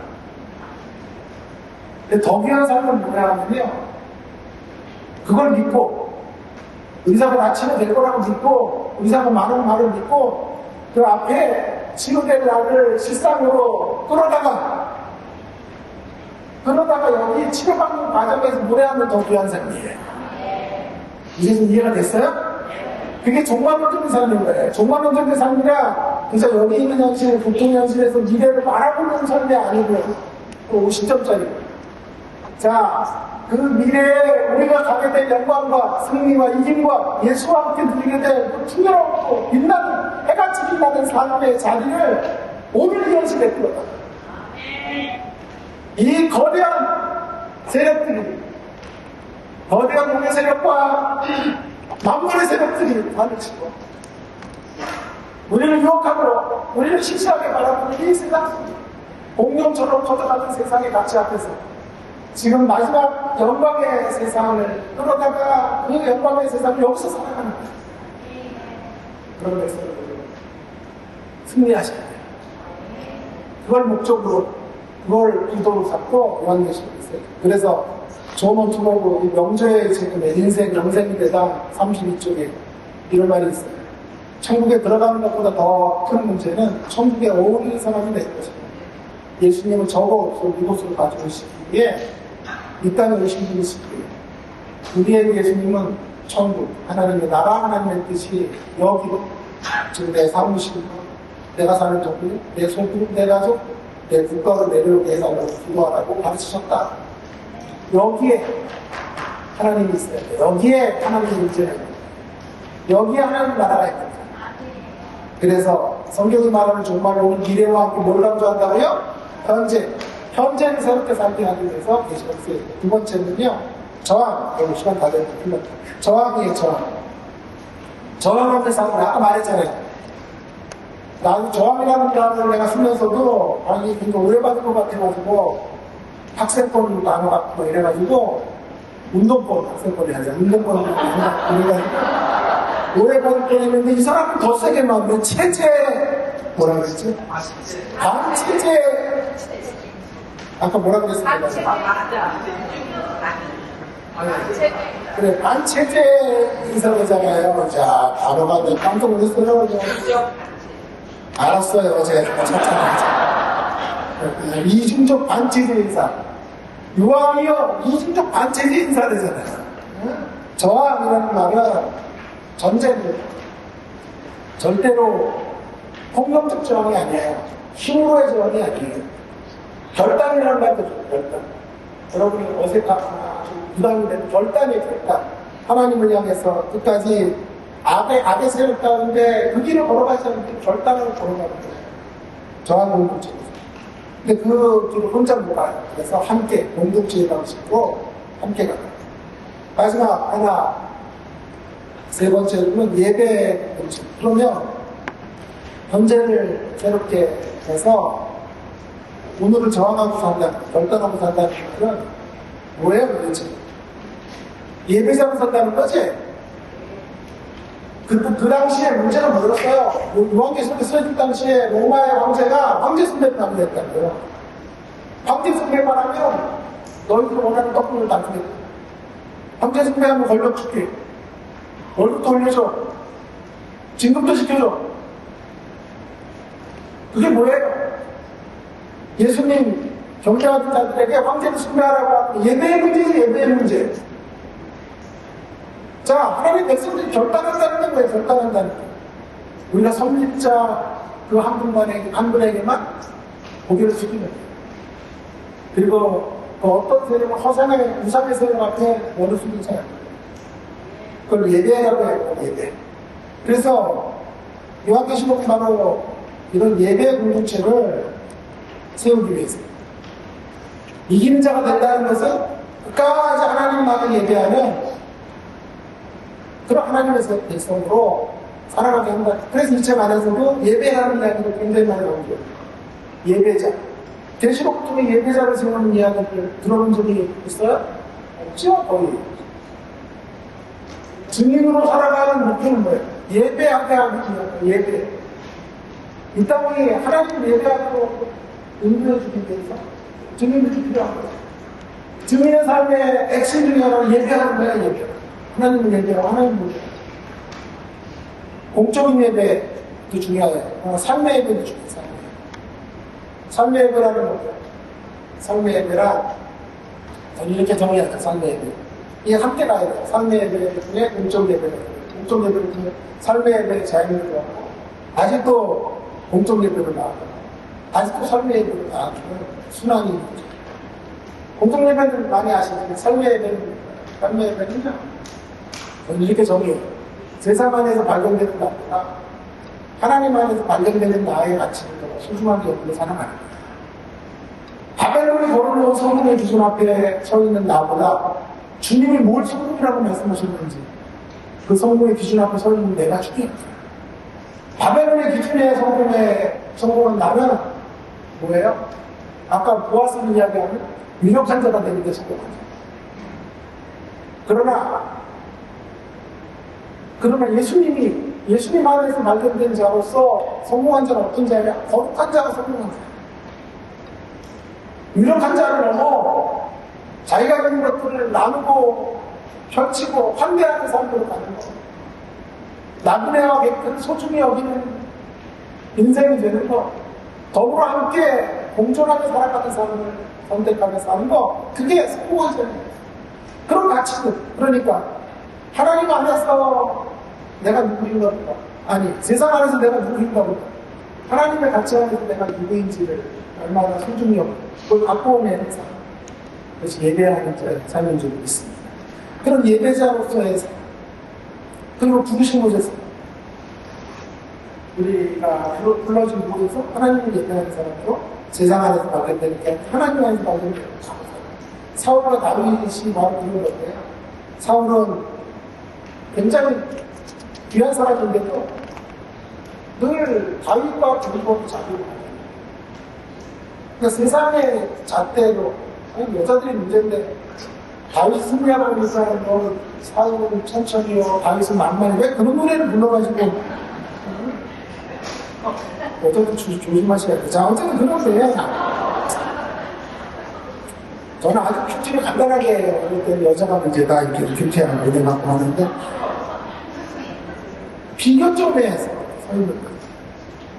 근데 더 귀한 삶은 뭐냐 하면요. 그걸 믿고 의사가 나 치료될 거라고 믿고 의사가 많은 말을 믿고 그 앞에 치료될 날을 실상으로 끌어다가 여기 치료받는 과정에서 노래하면 더 귀한 삶이에요. 이제 좀 이해가 됐어요? 그게 종말론적인 삶인 거예요. 종말론적인 삶이라 그래서 여기 있는 현실, 보통 현실에서 미래를 바라보는 삶이 아니고요. 50점짜리. 자, 그 미래에 우리가 가게 될 영광과 승리와 이김과 예수와 함께 누리게 될 풍요롭고 빛나는 해같이 빛나는 삶의 자리를 오늘 이 현실에 끌어다. 이 거대한 세력들이 거대한 공의 세력과 만물의 세력들이 발을 치고 우리를 유혹하고 우리를 시시하게 바라보는 이 세상 공룡처럼 커져가는 세상의 가치 앞에서 지금 마지막 영광의 세상을 끌어다가 그 영광의 세상을 여기서 살아가는 거예요. 그런 데서 승리하셔야 돼요. 그걸 목적으로 그걸 기도로 삼고 요한계시록에 있어요. 그래서 조모투모고 명조의 지금 인생 영생이 되다 32쪽에 이런 말이 있어요. 천국에 들어가는 것보다 더 큰 문제는 천국에 어울리는 사람이 될 것입니다. 예수님은 저거 없어 이곳으로 가지고 오시기 위해 이 땅에 오신 분이시기에 우리의 예수님은 천국, 하나님의 나라, 하나님의 뜻이 여기로 지금 내 사무실, 내가 사는 정부, 내 소그룹, 내 가족, 내 국가로 내려오게 해달라고 기도하라고 가르치셨다. 여기에 하나님이 있어야 돼. 여기에 하나님이 있어야 돼. 여기에 하나님 나라가 있거든. 그래서 성경이 말하는 종말론은 미래와 함께 뭘 강조한다고요? 현재를 새롭게 살게 하기 위해서 계시록 쓰여있고 두 번째는요, 저항. 여기 시간 다 됐는데 틀렸다. 저항이에요, 저항. 저항하는 삶을 아까 말했잖아요. 나도 저항이라는 단어를 내가 쓰면서도 아니 굉장히 오해받은 것 같아가지고 학생권 나눠 갖고 이래가지고 운동권 학생권이 아니라 운동권을 이래가지고 오해받을 뻔했는데 이 사람은 더 세게 나오면 체제 뭐라 그랬지? 반체제. 아까 뭐라 그랬습니까? 그래, 반체제 인사잖아요. 자, 단어가 내 깜짝 놀랐어요. 알았어요, 어제. 이중적 반체제 인사. 유황이요, 이중적 반체제 인사 되잖아요. 저항이라는 말은 전쟁입니다. 절대로 폭력적 저항이 아니에요. 힘으로의 저항이 아니에요. 결단이라는 말도 좀 결단. 여러분이 어색하거나 좀 부담이 되는 결단이 결단. 하나님을 향해서 끝까지 악에 세력 가운데 그 길을 걸어가지 않는 결단을 걸어가는 거예요. 저항 공동체에서. 근데 그 길을 혼자 못 가요. 그래서 함께 공동체에 가고 함께 가요. 마지막 하나, 세 번째로는 예배 공동체. 그러면 현재를 새롭게 해서 오늘을 저항하고 산다, 결단하고 산다는 것은 뭐예요, 도대체? 예배자로 산다는 거지? 그 당시에 문제가 뭐였어요? 요한계시록에 써있을 당시에 로마의 황제가 황제 숭배를 하게 됐다고요. 황제 숭배만 하면 너희들 원하는 떡국을 다 주겠다. 황제 숭배하면 걸려 줄게. 월급도 올려줘. 진급도 시켜줘. 그게 뭐예요? 예수님 경계하는 자들에게 황제를 숭배하라고 하는 예배의 문제지, 예배의 문제. 자, 하나님 백성들이 결단한다는 게 뭐예요? 결단한다는 게. 우리가 성립자 그 한 분에게만 고개를 숙이는 거예요. 그리고 그 어떤 세력은 허상의 우상의 세력 앞에 머리를 숙이는 사람. 그걸 예배라고 해요, 예배. 그래서 요한계시록이 바로 이런 예배 공동체를 세우기 위해서. 이기는 자가 된다는 것은 끝까지 하나님만을 예배하는 그런 하나님의 백성으로 살아가게 한다. 그래서 이 책 안에서도 예배라는 이야기를 굉장히 많이 나오죠. 예배자. 계시록 중에 예배자를 세우는 이야기를 들어본 적이 있어요? 없죠? 거의. 증인으로 살아가는 목표는 뭐예요? 예배하게 하는 거예요. 예배. 이 땅이 하나님을 예배하고 인도해주기 위해서 증인들이 필요한 거예요. 증인의 삶의 액션 중에 하나는 예배하는 거야, 예배. 하나님을 예배하고 하나님을 예배하고. 공적인 예배도 중요해요. 삶의 예배도 중요해요. 삶의 예배라는 거죠. 삶의 예배란 저는 이렇게 정의해야 돼요. 삶의 예배. 이게 함께 가야 돼요. 삶의 예배 중에 공적 예배가 있어요. 공적 예배 중에 삶의 예배의 자유를 하고 아직도 공적 예배를 나가고 아직도 삶의 예배를 나가고 순환이 있는 거죠. 공적 예배는 많이 아시는데 삶의 예배는 저는 이렇게 정의해요. 세상 안에서 발견되는 나보다 하나님 안에서 발견되는 나의 가치를 더 소중하게 여기고 살아가는 거예요. 바벨론이 걸어놓은 성문의 기준 앞에 서 있는 나보다 주님이 뭘 성문이라고 말씀하셨는지 그 성문의 기준 앞에 서 있는 내가 중요해요. 바벨론의 기준에 성공은 나는 뭐예요? 아까 보아스는 이야기하는 유력한 자가 되는 게 성공하죠. 그러나 예수님 안에서 발견된 자로서 성공한 자는 어떤 자냐? 거룩한 자가 성공한 자예요. 유력한 자를 넘어 자기가 가진 것들을 나누고 펼치고 환대하는 삶으로 가는 거. 나그네와 객들을 소중히 여기는 인생이 되는 거. 더불어 함께 공존하며 살아가는 삶을 선택하며 사는 거. 그게 성공한 자예요. 그런 가치들. 그러니까 하나님 안에서 내가 누구인가 보다. 아니, 세상 안에서 내가 누구인가 보다. 하나님의 가치 안에서 내가 누구인지를 얼마나 소중히 여기고 그걸 갖고 오는 삶. 그래서 예배하는 자의 삶인 줄 믿습니다. 그런 예배자로서의 삶. 그리고 부르신 곳에서 우리가 불러진 곳에서 하나님을 예배하는 사람으로 세상 안에서 발견되는 게 하나님 안에서 발견되는 사람. 사울과 다윗이 바로 그런 건데요. 사울은 굉장히 귀한 사람인데도 늘 다윗과 부부하고 자기를 하는 그러니까 세상의 잣대로 여자들이 문제인데 다윗이 승리하고 있는 사람은 사울은 천천히요 다윗은 만만히 왜 그런 노래를 불러가지고 어쨌든 조심하셔야 돼요. 자, 어쨌든 그런데, 저는 아주 큐티를 간단하게 해요. 어릴 때는 여자가 이제 다 이렇게 큐티하고 이래 갖고 하는데, 비교 좀 해서, 서울은.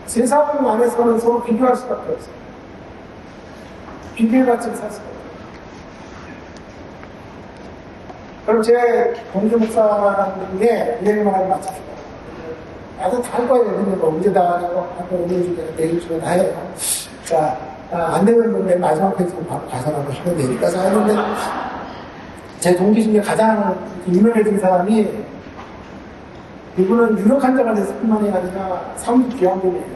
세상 안에서는 서로 비교할 수밖에 없어요. 비교해봤자 살 수가 없어요. 그럼 제 공주 목사라는 게 유행만 하면 맞습니다. 아주 다할 거예요. 근데 뭐 언제 다 하냐고, 오늘 중에 내일 중에 다 해요. 자, 안 되면 맨 마지막 페이지로 바로 가서라도 하면 되니까. 자, 했는데, 제 동기 중에 가장 유명해진 사람이, 이분은 유력 환자가 됐을 뿐만이 아니라 사무직 귀환분이에요.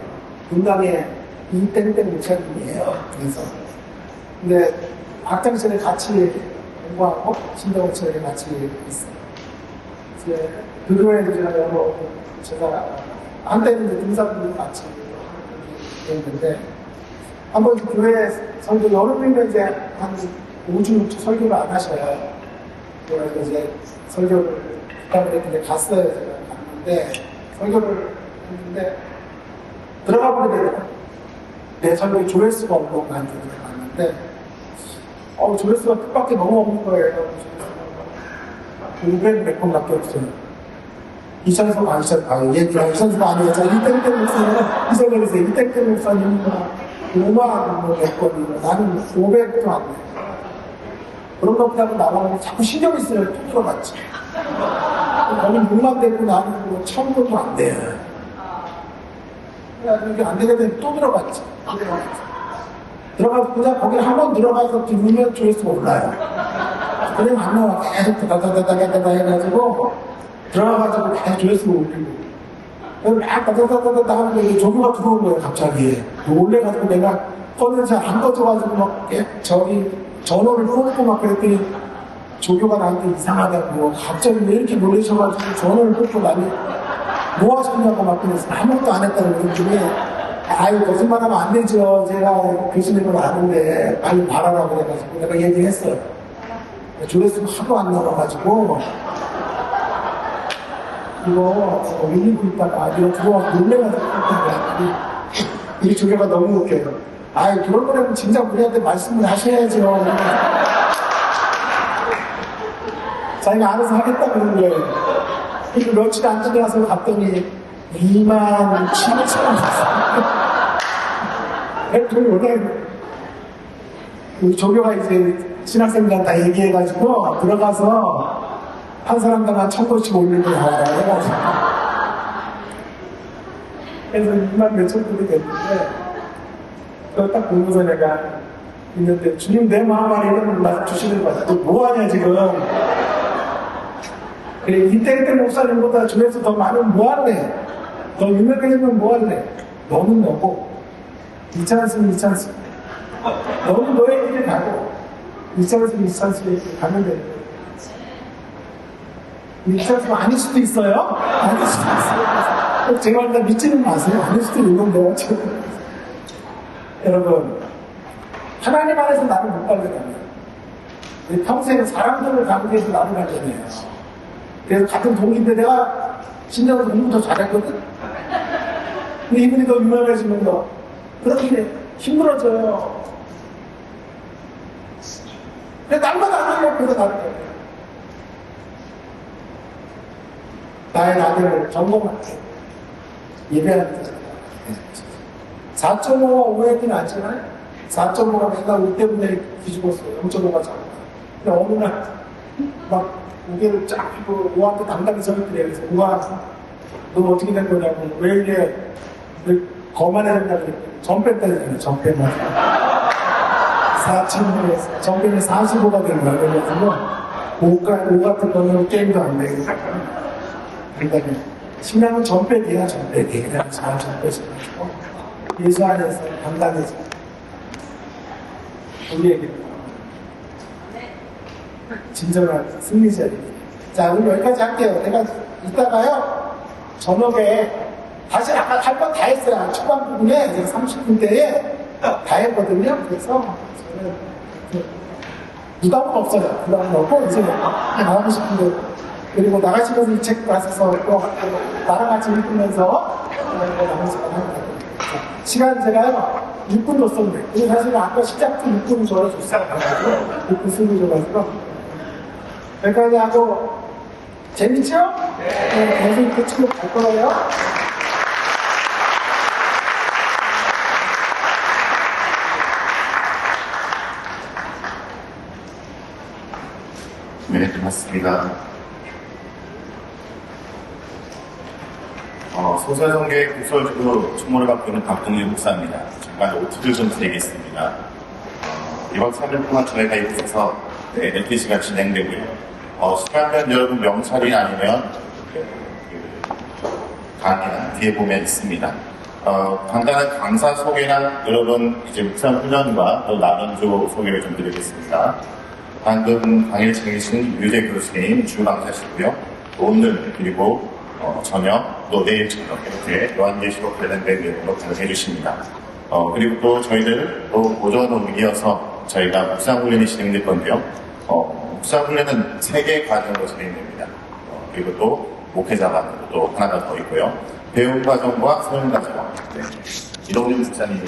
분당의 이땡땡 목사님이에요. 그래서. 근데 학창시절에 같이 공부하고 신대원처럼 같이 있어요. 이제 그거에도 제가 한때는 이제 등산분들 같이 했는데 한번 교회 설교 여름이면 이제 한 5주, 6주 설교를 안 하셔요. 그래서 이제 설교를 부탁을 했는데 갔어요. 제가 갔는데 설교를 했는데 들어가 보게 되더라고요. 내 설교에 조회수가 없는 거 갔는데 조회수가 뜻밖의 너무 없는 거예요. 500 몇 번밖에 없어요. 이천수가 이천수가 아니에요. 이땡땡 목사님, 이성에서 이땡땡 목사님 5만 몇 번이고 나는 500도 안 돼요. 그런 것보다는 나가면 자꾸 신경이 쓰여요. 또 들어갔지. 거기 6만 되고 나는 뭐 1000번도 안 돼요. 그래가지고 이게 안 되게 또 들어갔지. 들어가서 그냥 거기 한 번 들어가서 들으면 조회수가 올라요. 그냥 안 나와. 계속 다다다다다다 해가지고 들어가가지고 계속 조회수가 올리고. 그래서 막 다다다다다 하는데 조교가 들어온 거예요, 갑자기. 놀래가지고 내가 꺼내서 안 꺼져가지고 막 저기 전원을 끊고 막 그랬더니 조교가 나한테 이상하다고. 갑자기 왜 이렇게 놀라셔가지고 전원을 끊고 나니 뭐 하셨냐고 막 그래서 아무것도 안 했다고 그랬더니 아유, 거짓말하면 안 되죠. 제가 교수님을 아는데 빨리 말하라고 그래가지고 내가 얘기했어요. 조회수가 하도 안 나와가지고 이거 올리고 있다가 이거 들어와서 놀래가지고 이 조교가 너무 웃겨요. 아유, 그럴 거라면 진짜 우리한테 말씀을 하셔야죠. 자기가 알아서 하겠다 그런 거예요. 그리고 며칠 안 지나서 갔더니 27,000원 돈이 올라요. 우리 조교가 이제 신학생들한테 다 얘기해가지고 들어가서 한 사람당 한 1,000번씩 올리고 나와라 해가지고 그래서 2만 몇천 돈이 됐는데 그걸 딱 보면서 내가 있는데 주님 내 마음 안에 이런 걸 주시는 거야. 너 뭐하냐 지금. 그래 이때 목사님보다 조회수 더 많으면 뭐할래. 너 유명해지면 뭐할래. 너는 너고 이치 않으면 이치 않습니다. 너는 너의 길을 가고 이치 않으면 이치 않습니다. 가면 되는 거예요. 이치 않으면 아닐 수도 있어요. 아닐 수도 있어요. 제가 일단 믿지는 마세요. 아닐 수도 있는데요. 여러분 하나님 안에서 나를 못 발견합니다. 평생 사람들을 관계해서 나를 발견해요. 그래서 같은 동기인데 내가 신장에서 공부 더 잘했거든. 근데 이분이 더 유명해지면 더 그렇게 힘들어져요. 근데 날마다 안 하려고 해서 나를 나의 아들을 점검할게. 예배하는 거잖아. 4.5가 5했긴 않잖아요. 4.5가 맨날 5 때문에 뒤집었어요. 0.5가 작아. 근데 어느 날, 막, 고개를 쫙 펴고 5한테 당당히 서 있더래요. 그래서 5한, 너 어떻게 된 거냐고. 왜 이게, 거만해졌냐고 그랬더니, 전 뺐다니까요. 전 뺀다. 4.5에서, 전 빼면 45가 된 거야. 그래가지고, 5 같은 거는 게임도 안 되고. 그러니까, 신앙은 전빼기야, 전빼기. 그냥 잘 전빼셔가지고, 예수 안에서 당당해서. 우리에게 진정한 승리자입니다. 자, 오늘 여기까지 할게요. 내가 이따가요, 저녁에, 다시 아까 할 건 다 했어요. 초반 부분에, 이제 30분 때에 다 했거든요. 그래서 저는 부담은 없어요. 부담은 없고, 이제 나가고 싶은데, 그리고 나가시면서 이 책 가셔서 또 나랑 같이 읽으면서 남은 시간 합니다. 시간 제가요, 6분 줬었는데, 근데 사실 아까 시작도 6분 줘가지고, 6분 쓰고 줘가지고. 여기까지 하고, 재밌죠? 네, 계속 이렇게 치고 갈 거예요. 네, 고맙습니다. 소설성계 국설주로 총무를 맡고 있는 박동일 목사입니다. 잠깐 오티를 좀 드리겠습니다. 2박 3일 동안 저희가 이곳에서 LTC가 진행되고요. 시간은 여러분 명찰이 아니면 강의는 뒤에 보면 있습니다. 간단한 강사 소개나 여러분 이제 묵상 훈련과 또 나눔조 소개를 좀 드리겠습니다. 방금 강의를 진행해주신 유재 교수님 주 강사시고요. 오늘 그리고 저녁 또 내일 저녁 이렇게 요한계시록 관련된 내용으로 강의해 주십니다. 그리고 또 저희들 또 오전으로 이어서 저희가 묵상훈련이 진행될 건데요. 묵상훈련은 3개 과정으로 진행됩니다. 그리고 또 목회자반으로 또 하나가 더 있고요. 배움 과정과 소용 과정. 네. 이동준 목사님이